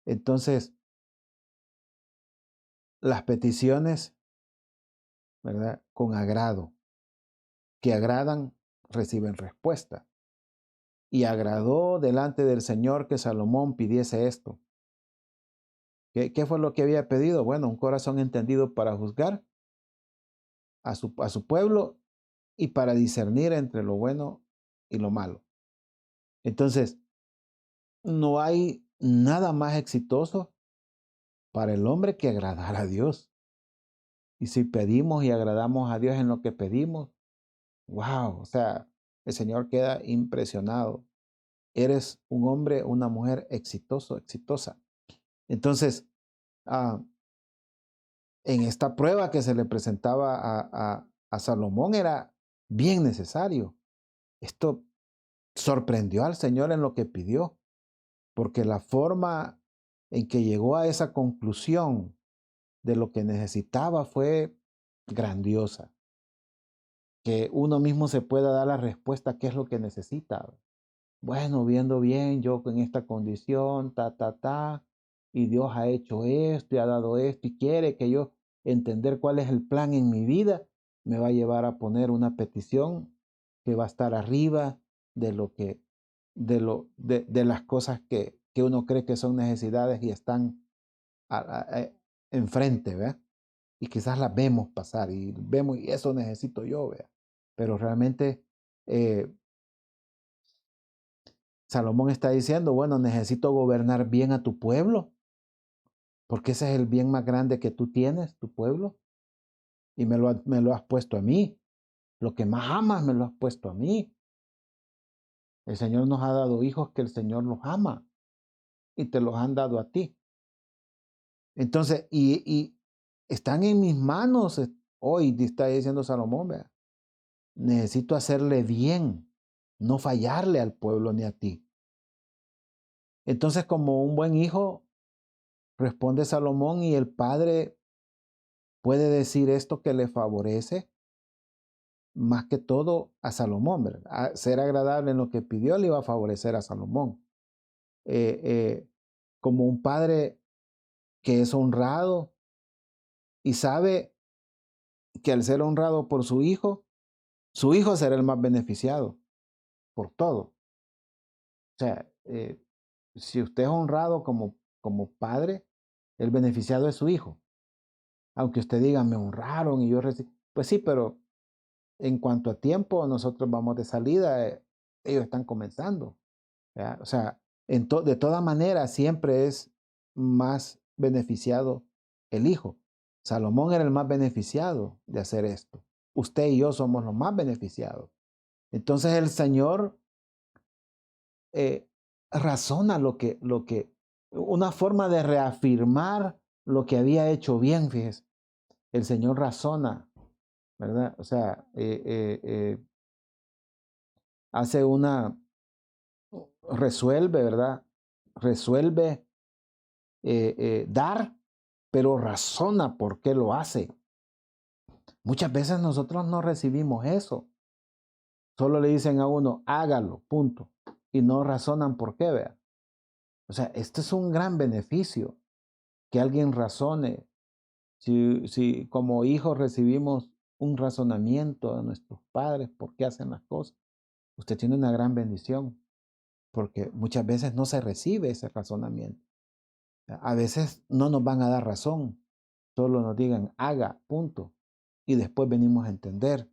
Entonces, las peticiones, ¿verdad? Con agrado, que agradan, reciben respuesta. Y agradó delante del Señor que Salomón pidiese esto. ¿Qué fue lo que había pedido? Bueno, un corazón entendido para juzgar a su pueblo y para discernir entre lo bueno y lo malo. Entonces, no hay nada más exitoso para el hombre que agradar a Dios. Y si pedimos y agradamos a Dios en lo que pedimos, wow, o sea, el Señor queda impresionado. Eres un hombre, una mujer exitoso, exitosa. Entonces, ah, en esta prueba que se le presentaba a Salomón era bien necesario. Esto sorprendió al Señor en lo que pidió, porque la forma en que llegó a esa conclusión de lo que necesitaba fue grandiosa. Que uno mismo se pueda dar la respuesta a qué es lo que necesita. Bueno, viendo bien, yo en esta condición, y Dios ha hecho esto y ha dado esto y quiere que yo entender cuál es el plan en mi vida, me va a llevar a poner una petición que va a estar arriba de lo que, de las cosas que uno cree que son necesidades y están enfrente, ¿verdad? Y quizás las vemos pasar y vemos, y eso necesito yo, ¿verdad? Pero realmente eh, Salomón está diciendo, bueno, necesito gobernar bien a tu pueblo, porque ese es el bien más grande que tú tienes, tu pueblo, y me lo has puesto a mí. Lo que más amas me lo has puesto a mí. El Señor nos ha dado hijos que el Señor los ama y te los han dado a ti. Entonces, y están en mis manos hoy, está diciendo Salomón, vea. Necesito hacerle bien, no fallarle al pueblo ni a ti. Entonces, como un buen hijo, responde Salomón y el padre puede decir esto que le favorece más que todo a Salomón, ¿verdad? A ser agradable en lo que pidió le iba a favorecer a Salomón. Eh, eh, como un padre que es honrado y sabe que al ser honrado por su hijo será el más beneficiado por todo. O sea, si usted es honrado como padre, el beneficiado es su hijo. Aunque usted diga, me honraron y yo recibí. Pues sí, pero en cuanto a tiempo, nosotros vamos de salida, ellos están comenzando. ¿Verdad? O sea, de toda manera, siempre es más beneficiado el hijo. Salomón era el más beneficiado de hacer esto. Usted y yo somos los más beneficiados. Entonces el Señor eh, razona una forma de reafirmar lo que había hecho bien, fíjese. El Señor razona ¿verdad? O sea, hace una, resuelve, ¿verdad? Resuelve dar, pero razona por qué lo hace. Muchas veces nosotros no recibimos eso. Solo le dicen a uno, hágalo, punto. Y no razonan por qué, vea. O sea, este es un gran beneficio, que alguien razone. Si como hijos recibimos un razonamiento de nuestros padres por qué hacen las cosas, usted tiene una gran bendición, porque muchas veces no se recibe ese razonamiento. A veces no nos van a dar razón, solo nos digan haga, punto, y después venimos a entender.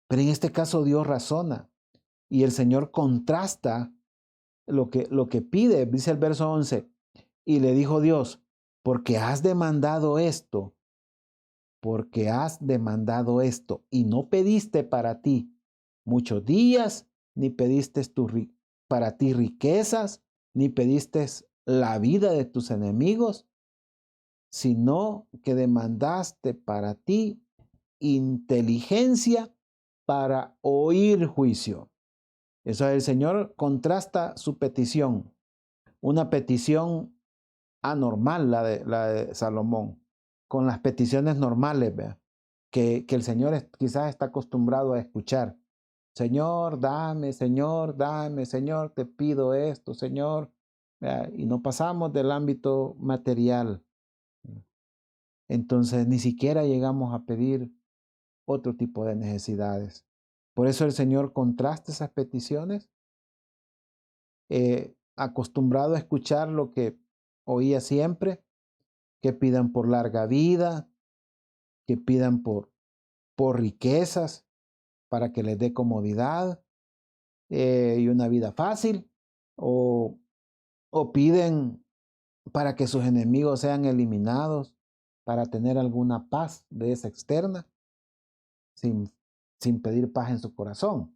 Pero en este caso Dios razona y el Señor contrasta lo que pide, dice el verso 11, y le dijo Dios, porque has demandado esto, porque has demandado esto y no pediste para ti muchos días, ni pediste para ti riquezas, ni pediste la vida de tus enemigos, sino que demandaste para ti inteligencia para oír juicio. Eso el Señor contrasta su petición, una petición anormal, la de Salomón, con las peticiones normales, ¿vea? Que el Señor quizás está acostumbrado a escuchar. Señor, dame, Señor, te pido esto, Señor. ¿Vea? Y no pasamos del ámbito material. Entonces ni siquiera llegamos a pedir otro tipo de necesidades. Por eso el Señor contrasta esas peticiones, acostumbrado a escuchar lo que oía siempre, que pidan por larga vida, que pidan por riquezas para que les dé comodidad y una vida fácil, o, o piden para que sus enemigos sean eliminados, para tener alguna paz de esa externa, sin, sin pedir paz en su corazón.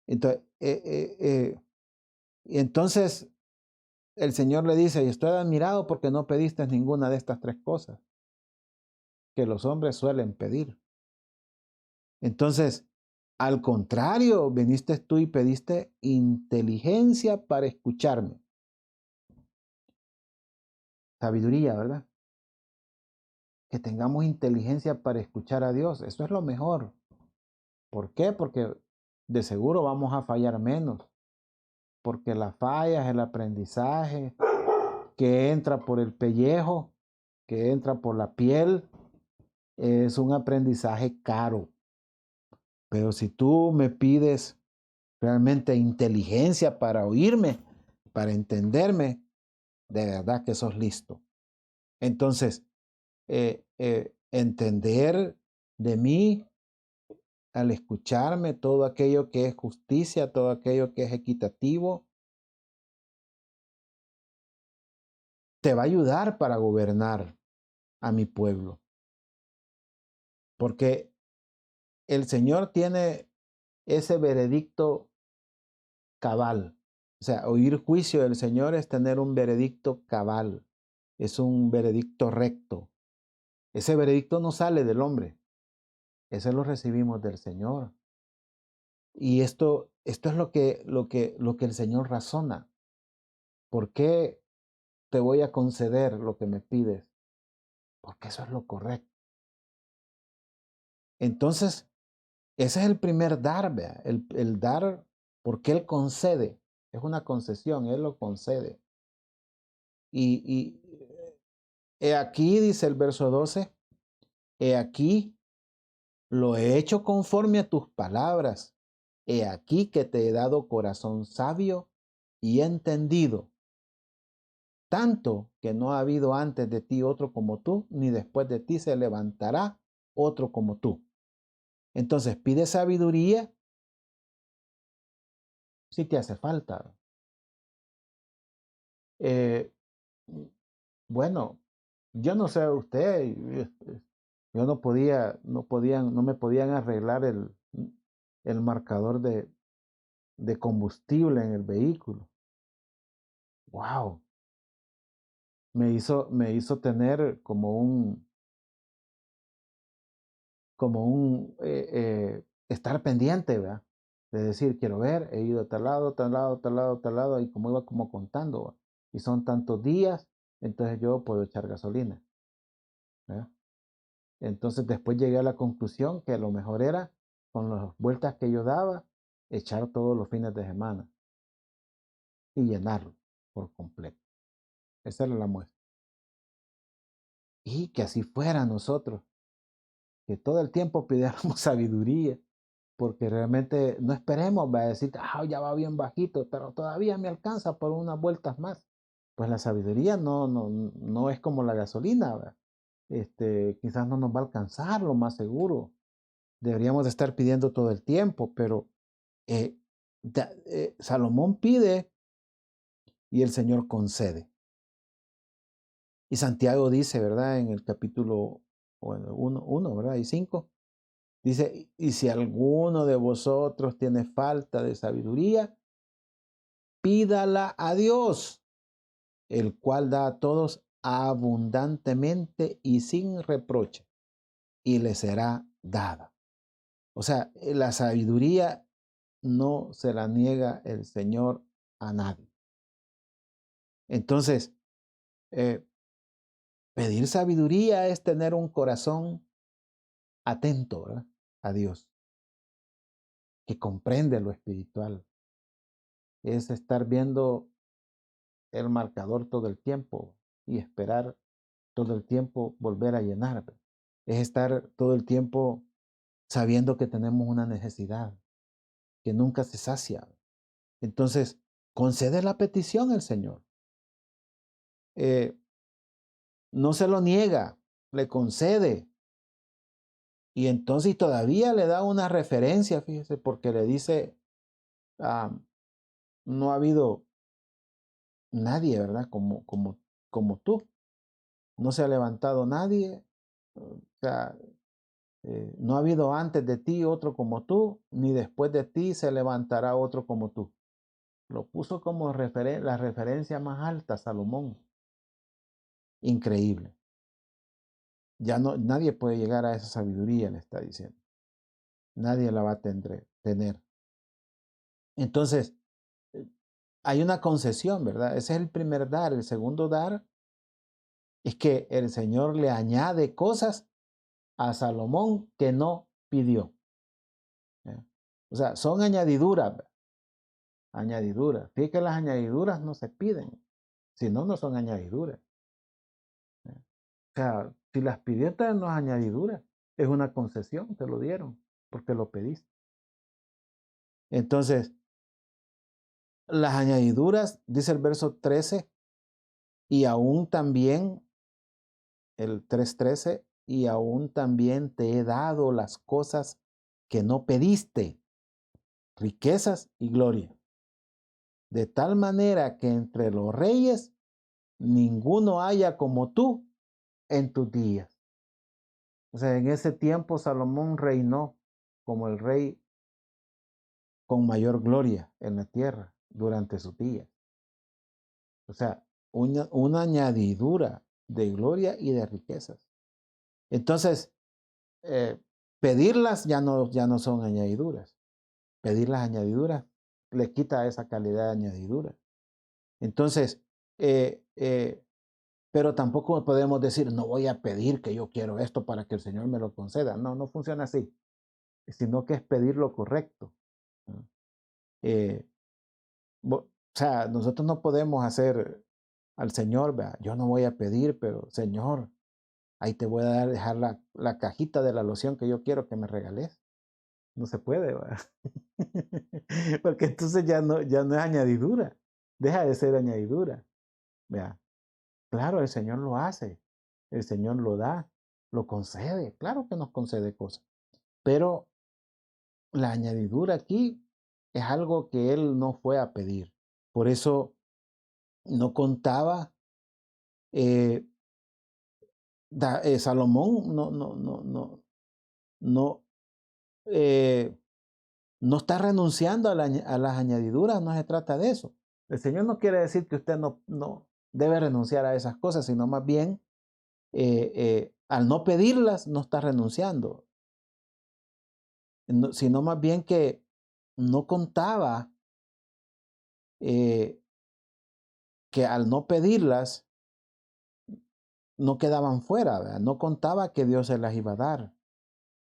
Entonces, y entonces el Señor le dice, y estoy admirado porque no pediste ninguna de estas tres cosas que los hombres suelen pedir. Entonces, al contrario, viniste tú y pediste inteligencia para escucharme. Sabiduría, ¿verdad? Que tengamos inteligencia para escuchar a Dios. Eso es lo mejor. ¿Por qué? Porque de seguro vamos a fallar menos. Porque la falla es el aprendizaje que entra por el pellejo, que entra por la piel. Es un aprendizaje caro. Pero si tú me pides realmente inteligencia para oírme, para entenderme, de verdad que sos listo. Entonces, entender de mí al escucharme todo aquello que es justicia, todo aquello que es equitativo, te va a ayudar para gobernar a mi pueblo. Porque el Señor tiene ese veredicto cabal. O sea, oír juicio del Señor es tener un veredicto cabal, es un veredicto recto. Ese veredicto no sale del hombre, ese lo recibimos del Señor. Y esto es lo que el Señor razona. ¿Por qué te voy a conceder lo que me pides? Porque eso es lo correcto. Entonces, ese es el primer dar, vea, el dar porque Él concede. Es una concesión, Él lo concede. Y he aquí, dice el verso 12, he aquí, lo he hecho conforme a tus palabras. He aquí que te he dado corazón sabio y entendido, tanto que no ha habido antes de ti otro como tú, ni después de ti se levantará otro como tú. Entonces pide sabiduría si te hace falta. Eh, bueno, yo no sé usted, yo no me podían arreglar el marcador de combustible en el vehículo. Wow, me hizo tener como como un estar pendiente, ¿verdad? De decir, quiero ver, he ido a tal lado, tal lado, tal lado, tal lado, y como iba como contando, ¿verdad? Y son tantos días, entonces yo puedo echar gasolina, ¿verdad? Entonces después llegué a la conclusión que lo mejor era, con las vueltas que yo daba, echar todos los fines de semana y llenarlo por completo. Esa era la muestra. Y que así fuera nosotros, que todo el tiempo pidiéramos sabiduría, porque realmente no esperemos, va a decir, ya va bien bajito, pero todavía me alcanza por unas vueltas más. Pues la sabiduría no es como la gasolina, ¿verdad? Quizás no nos va a alcanzar, lo más seguro. Deberíamos de estar pidiendo todo el tiempo, pero eh, Salomón pide y el Señor concede. Y Santiago dice, ¿verdad? En el capítulo 1, ¿verdad? Y 5, dice, y si alguno de vosotros tiene falta de sabiduría, pídala a Dios, el cual da a todos abundantemente y sin reproche, y le será dada. O sea, la sabiduría no se la niega el Señor a nadie. Entonces, pedir sabiduría es tener un corazón atento, ¿verdad? A Dios, que comprende lo espiritual. Es estar viendo el marcador todo el tiempo y esperar todo el tiempo volver a llenar. Es estar todo el tiempo sabiendo que tenemos una necesidad que nunca se sacia. Entonces, concede la petición el Señor. No se lo niega, le concede. Y entonces todavía le da una referencia, fíjese, porque le dice, no ha habido nadie, ¿verdad? Como tú. No se ha levantado nadie. O sea, no ha habido antes de ti otro como tú, ni después de ti se levantará otro como tú. Lo puso como la referencia más alta, Salomón. Increíble. Ya no, nadie puede llegar a esa sabiduría, le está diciendo. Nadie la va a tener. Entonces, hay una concesión, ¿verdad? Ese es el primer dar. El segundo dar es que el Señor le añade cosas a Salomón que no pidió. O sea, son añadiduras. Añadiduras. Fíjate que las añadiduras no se piden. Si no, no son añadiduras. O sea, si las pidiste no es añadidura. Es una concesión, te lo dieron, porque lo pediste. Entonces, las añadiduras, dice el verso 13, y aún también, el 3:13, y aún también te he dado las cosas que no pediste, riquezas y gloria. De tal manera que entre los reyes ninguno haya como tú en tus días. O sea, en ese tiempo Salomón reinó como el rey con mayor gloria en la tierra durante sus días. O sea, una añadidura de gloria y de riquezas. Entonces, pedirlas ya no son añadiduras. Pedir las añadiduras le quita esa calidad de añadidura. Entonces, pero tampoco podemos decir, no voy a pedir que yo quiero esto para que el Señor me lo conceda. No, no funciona así, sino que es pedir lo correcto. Eh, o sea, nosotros no podemos hacer al Señor, ¿verdad? Yo no voy a pedir, pero Señor, ahí te voy a dejar la cajita de la loción que yo quiero que me regales. No se puede, ¿verdad? Porque entonces ya no es añadidura, deja de ser añadidura. ¿Verdad? Claro, el Señor lo hace, el Señor lo da, lo concede, claro que nos concede cosas, pero la añadidura aquí es algo que Él no fue a pedir. Por eso no contaba, eh, Salomón no, eh, no está renunciando a las añadiduras, no se trata de eso. El Señor no quiere decir que usted no debe renunciar a esas cosas, sino más bien al no pedirlas, no está renunciando. sino más bien que no contaba que al no pedirlas, no quedaban fuera, ¿verdad? No contaba que Dios se las iba a dar,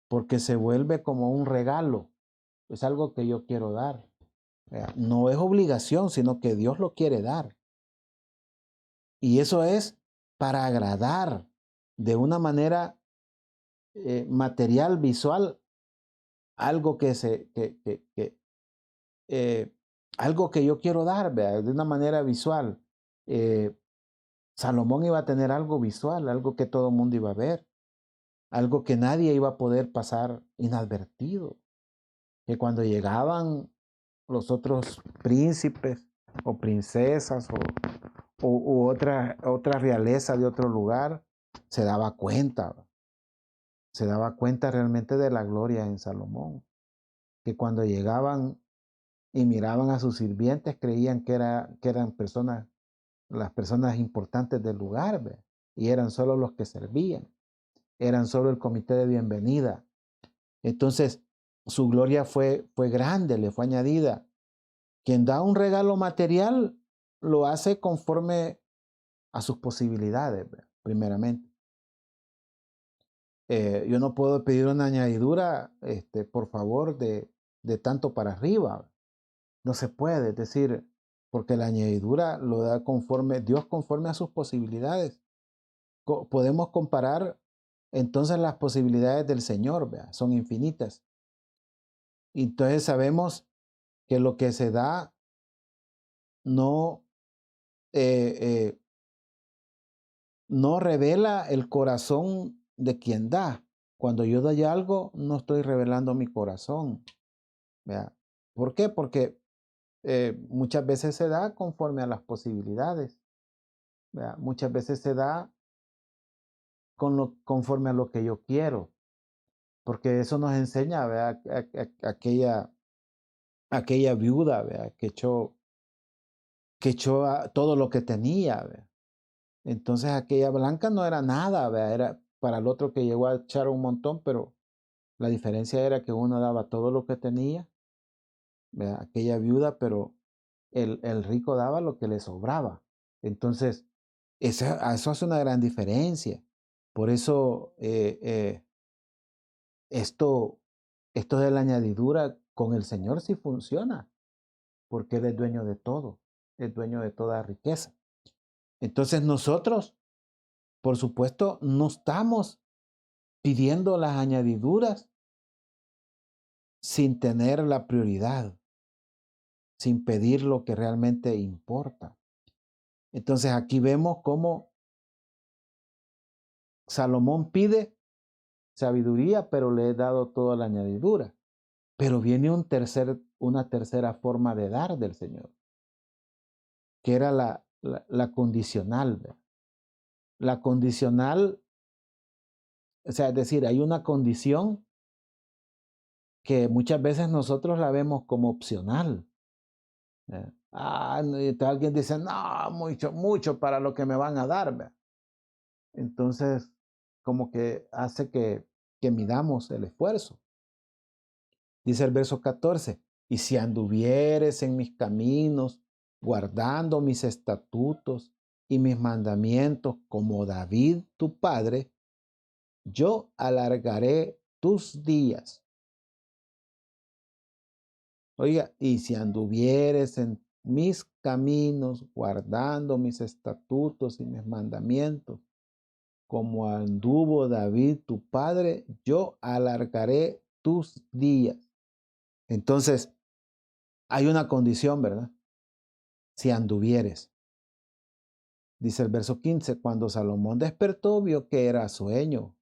porque se vuelve como un regalo, es algo que yo quiero dar. ¿Verdad? No es obligación, sino que Dios lo quiere dar. Y eso es para agradar de una manera material, visual, algo eh, algo que yo quiero dar, ¿verdad? De una manera visual. Eh, Salomón iba a tener algo visual, algo que todo el mundo iba a ver, algo que nadie iba a poder pasar inadvertido. Que cuando llegaban los otros príncipes o princesas u otra realeza de otro lugar, se daba cuenta, realmente de la gloria en Salomón. Que cuando llegaban y miraban a sus sirvientes, creían que eran personas, las personas importantes del lugar, ¿ve? Y eran solo los que servían, eran solo el comité de bienvenida. Entonces, su gloria fue grande, le fue añadida. Quien da un regalo material lo hace conforme a sus posibilidades, ¿ve? Primeramente. Yo no puedo pedir una añadidura, por favor, de tanto para arriba. No se puede, es decir, porque la añadidura lo da Dios conforme a sus posibilidades. Podemos comparar entonces las posibilidades del Señor, ¿vea? Son infinitas. Entonces sabemos que lo que se da no, eh, eh, no revela el corazón de quien da. Cuando yo doy algo, no estoy revelando mi corazón, ¿vea? ¿Por qué? Porque muchas veces se da conforme a las posibilidades, ¿vea? Muchas veces se da conforme a lo que yo quiero, porque eso nos enseña, ¿vea? Aquella viuda, ¿vea? Que echó todo lo que tenía, ¿vea? Entonces aquella blanca no era nada, ¿vea? Era para el otro que llegó a echar un montón, pero la diferencia era que uno daba todo lo que tenía, ¿vea? Aquella viuda, pero el rico daba lo que le sobraba. Entonces, eso hace una gran diferencia. Por eso esto, esto de la añadidura con el Señor sí funciona, porque Él es dueño de todo, es dueño de toda riqueza. Entonces nosotros, por supuesto, no estamos pidiendo las añadiduras sin tener la prioridad, sin pedir lo que realmente importa. Entonces aquí vemos cómo Salomón pide sabiduría, pero le he dado toda la añadidura. Pero viene una tercera forma de dar del Señor, que era la condicional. ¿Verdad? La condicional, o sea, es decir, hay una condición que muchas veces nosotros la vemos como opcional. Alguien dice, no, mucho, mucho para lo que me van a dar. ¿Verdad? Entonces, como que hace que midamos el esfuerzo. Dice el verso 14, y si anduvieres en mis caminos, guardando mis estatutos y mis mandamientos como David tu padre, yo alargaré tus días. Oiga, y si anduvieres en mis caminos, guardando mis estatutos y mis mandamientos, como anduvo David tu padre, yo alargaré tus días. Entonces, hay una condición, ¿verdad? Si anduvieres. Dice el verso 15, cuando Salomón despertó, vio que era sueño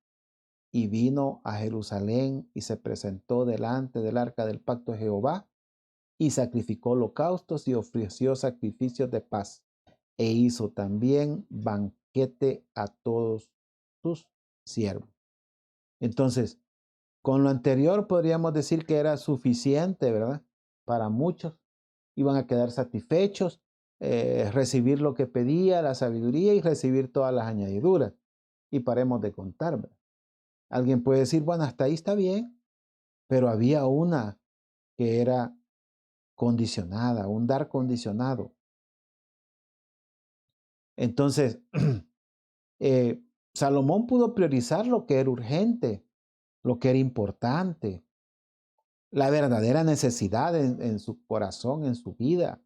y vino a Jerusalén y se presentó delante del arca del pacto de Jehová y sacrificó holocaustos y ofreció sacrificios de paz e hizo también banquete a todos sus siervos. Entonces, con lo anterior podríamos decir que era suficiente, ¿verdad? Para muchos iban a quedar satisfechos, recibir lo que pedía, la sabiduría y recibir todas las añadiduras. Y paremos de contar, ¿verdad? Alguien puede decir, bueno, hasta ahí está bien, pero había una que era condicionada, un dar condicionado. Entonces, Salomón pudo priorizar lo que era urgente, lo que era importante, la verdadera necesidad en su corazón, en su vida,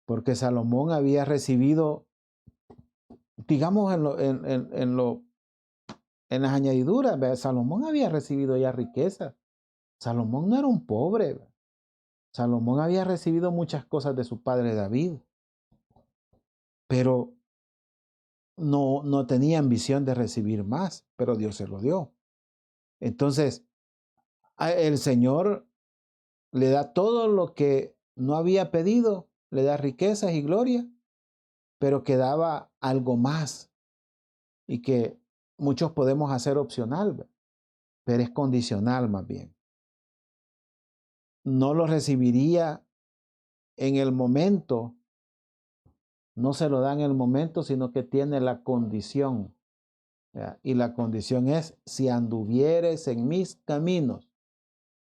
porque Salomón había recibido, digamos, en las añadiduras, ¿verdad? Salomón había recibido ya riqueza. Salomón no era un pobre, ¿verdad? Salomón había recibido muchas cosas de su padre David, pero no tenía ambición de recibir más, pero Dios se lo dio. Entonces, el Señor le da todo lo que no había pedido, le da riquezas y gloria, pero que daba algo más y que muchos podemos hacer opcional, ¿verdad? Pero es condicional más bien. No lo recibiría en el momento, no se lo da en el momento, sino que tiene la condición. ¿Ya? Y la condición es, si anduvieres en mis caminos,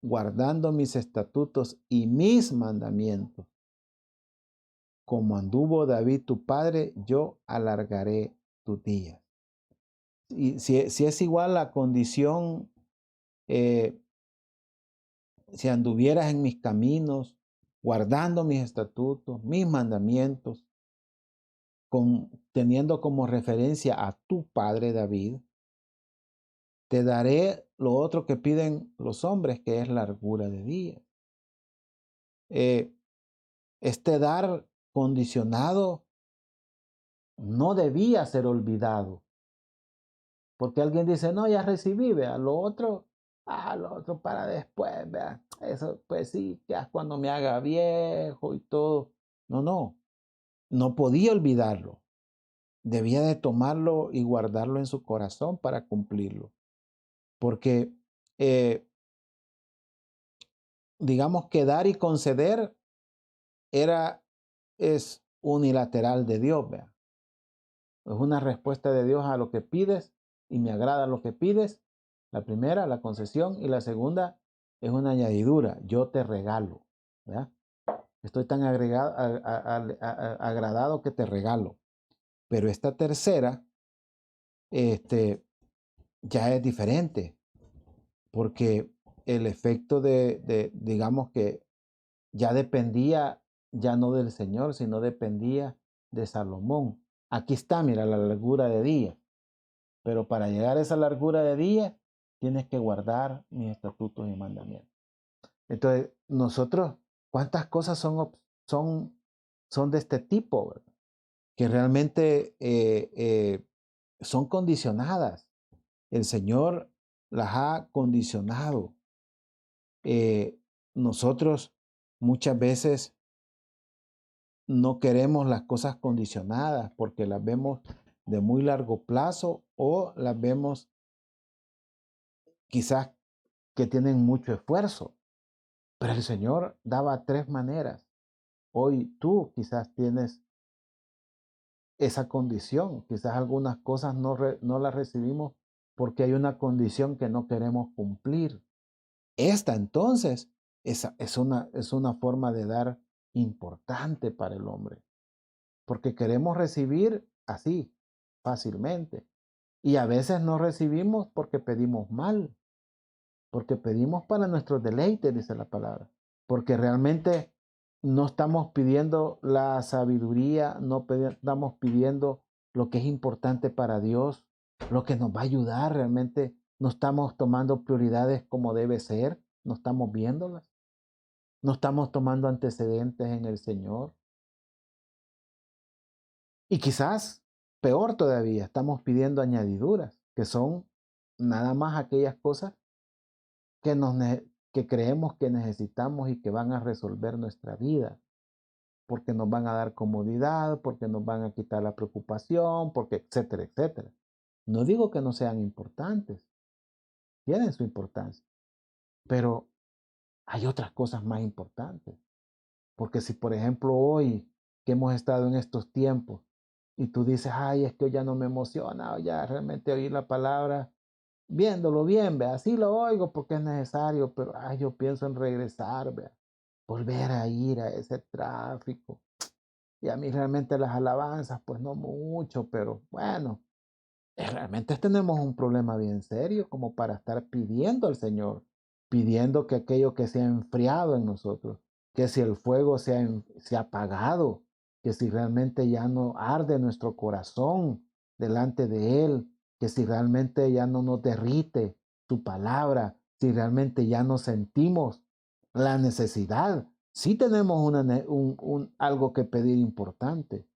guardando mis estatutos y mis mandamientos, como anduvo David tu padre, yo alargaré tus días. Y si es igual la condición, eh, si anduvieras en mis caminos, guardando mis estatutos, mis mandamientos, teniendo como referencia a tu padre David, te daré lo otro que piden los hombres, que es largura de día. Este dar condicionado no debía ser olvidado, porque alguien dice, no, ya recibí, vea, lo otro para después, vea, eso pues sí, ya es cuando me haga viejo y todo. No podía olvidarlo, debía de tomarlo y guardarlo en su corazón para cumplirlo, porque digamos que dar y conceder es unilateral de Dios, vea. Es una respuesta de Dios a lo que pides y me agrada lo que pides. La primera, la concesión, y la segunda es una añadidura. Yo te regalo. ¿Verdad? Estoy tan agradado que te regalo. Pero esta tercera ya es diferente, porque el efecto digamos que ya dependía, ya no del Señor, sino dependía de Salomón. Aquí está, mira, la largura de día. Pero para llegar a esa largura de día, tienes que guardar mis estatutos y mandamientos. Entonces, nosotros, ¿cuántas cosas son de este tipo, ¿verdad? Que realmente son condicionadas? El Señor las ha condicionado. Nosotros muchas veces no queremos las cosas condicionadas porque las vemos de muy largo plazo o las vemos quizás que tienen mucho esfuerzo, pero el Señor daba tres maneras. Hoy tú quizás tienes esa condición, quizás algunas cosas no las recibimos porque hay una condición que no queremos cumplir. Esta entonces es una forma de dar importante para el hombre, porque queremos recibir así, fácilmente. Y a veces no recibimos porque pedimos mal, porque pedimos para nuestro deleite, dice la palabra, porque realmente no estamos pidiendo la sabiduría, no estamos pidiendo lo que es importante para Dios, lo que nos va a ayudar realmente, no estamos tomando prioridades como debe ser, no estamos viéndolas, no estamos tomando antecedentes en el Señor. Y quizás, peor todavía, estamos pidiendo añadiduras, que son nada más aquellas cosas que, que creemos que necesitamos y que van a resolver nuestra vida, porque nos van a dar comodidad, porque nos van a quitar la preocupación, porque etcétera, etcétera. No digo que no sean importantes, tienen su importancia, pero hay otras cosas más importantes, porque si por ejemplo hoy que hemos estado en estos tiempos y tú dices, ay, es que hoy ya no me emociona, ya realmente oír la palabra viéndolo bien, vea, sí lo oigo porque es necesario, pero ay, yo pienso en regresar, vea, volver a ir a ese tráfico. Y a mí realmente las alabanzas, pues no mucho, pero bueno, realmente tenemos un problema bien serio como para estar pidiendo al Señor, pidiendo que aquello que se ha enfriado en nosotros, que si el fuego se ha apagado, que si realmente ya no arde nuestro corazón delante de Él, que si realmente ya no nos derrite su palabra, si realmente ya no sentimos la necesidad. Sí tenemos algo que pedir importante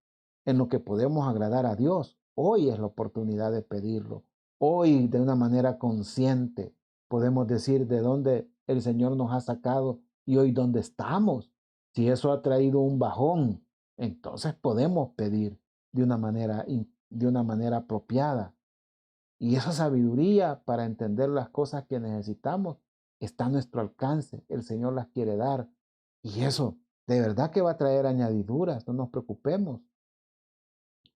en lo que podemos agradar a Dios. Hoy es la oportunidad de pedirlo. Hoy, de una manera consciente, podemos decir de dónde el Señor nos ha sacado y hoy dónde estamos. Si eso ha traído un bajón, entonces podemos pedir de una manera apropiada. Y esa sabiduría para entender las cosas que necesitamos está a nuestro alcance. El Señor las quiere dar. Y eso de verdad que va a traer añadiduras. No nos preocupemos.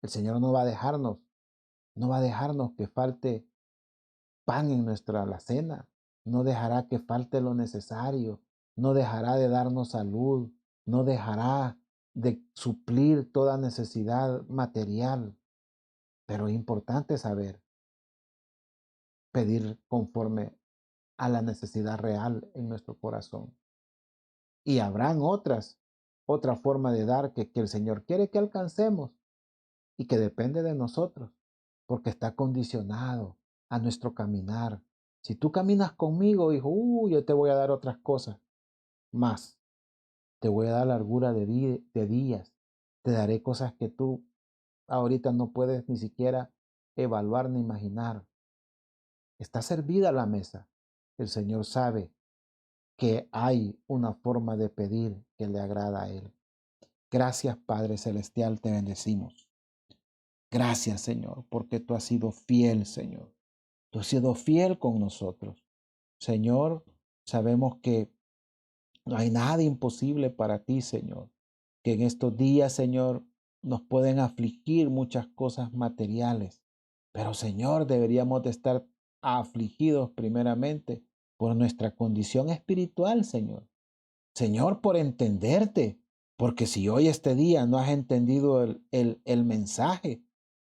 El Señor no va a dejarnos que falte pan en nuestra alacena, no dejará que falte lo necesario, no dejará de darnos salud, no dejará de suplir toda necesidad material. Pero es importante saber pedir conforme a la necesidad real en nuestro corazón. Y habrán otra forma de dar que el Señor quiere que alcancemos y que depende de nosotros, porque está condicionado a nuestro caminar. Si tú caminas conmigo, hijo, yo te voy a dar otras cosas más. Te voy a dar largura de días. Te daré cosas que tú ahorita no puedes ni siquiera evaluar ni imaginar. Está servida la mesa. El Señor sabe que hay una forma de pedir que le agrada a Él. Gracias, Padre Celestial, te bendecimos. Gracias, Señor, porque tú has sido fiel, Señor. Tú has sido fiel con nosotros. Señor, sabemos que no hay nada imposible para ti, Señor. Que en estos días, Señor, nos pueden afligir muchas cosas materiales. Pero, Señor, deberíamos de estar afligidos primeramente por nuestra condición espiritual, Señor. Señor, por entenderte. Porque si hoy este día no has entendido el mensaje,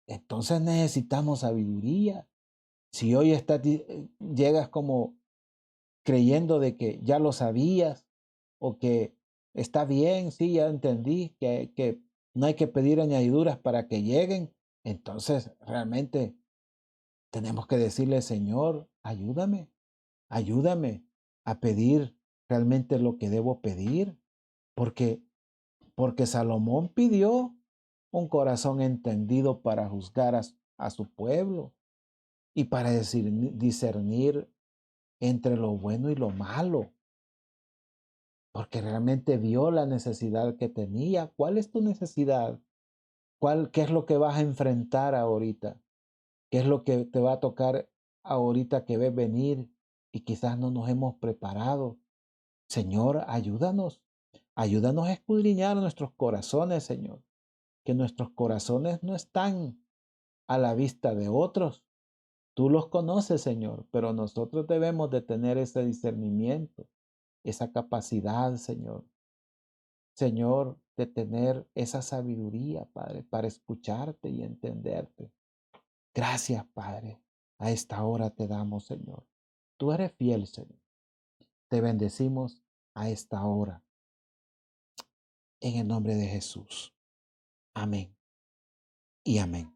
entonces necesitamos sabiduría. Si hoy llegas como creyendo de que ya lo sabías o que está bien, sí, ya entendí que no hay que pedir añadiduras para que lleguen, entonces realmente tenemos que decirle, Señor, ayúdame a pedir realmente lo que debo pedir, porque Salomón pidió un corazón entendido para juzgar a su pueblo y para discernir entre lo bueno y lo malo, porque realmente vio la necesidad que tenía. ¿Cuál es tu necesidad? ¿Qué es lo que vas a enfrentar ahorita? ¿Qué es lo que te va a tocar ahorita que ves venir y quizás no nos hemos preparado? Señor, ayúdanos a escudriñar nuestros corazones, Señor, que nuestros corazones no están a la vista de otros. Tú los conoces, Señor, pero nosotros debemos de tener ese discernimiento, esa capacidad, Señor. Señor, de tener esa sabiduría, Padre, para escucharte y entenderte. Gracias, Padre. A esta hora te damos, Señor. Tú eres fiel, Señor. Te bendecimos a esta hora. En el nombre de Jesús. Amén y amén.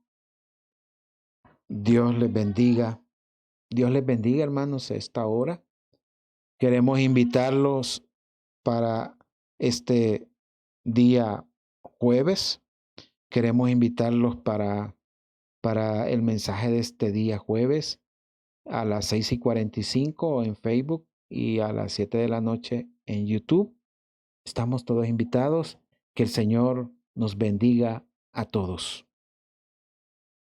Dios les bendiga. Dios les bendiga, hermanos, a esta hora. Queremos invitarlos para este día jueves. Queremos invitarlos para el mensaje de este día jueves a las 6:45 en Facebook y a las 7 de la noche en YouTube. Estamos todos invitados. Que el Señor nos bendiga a todos.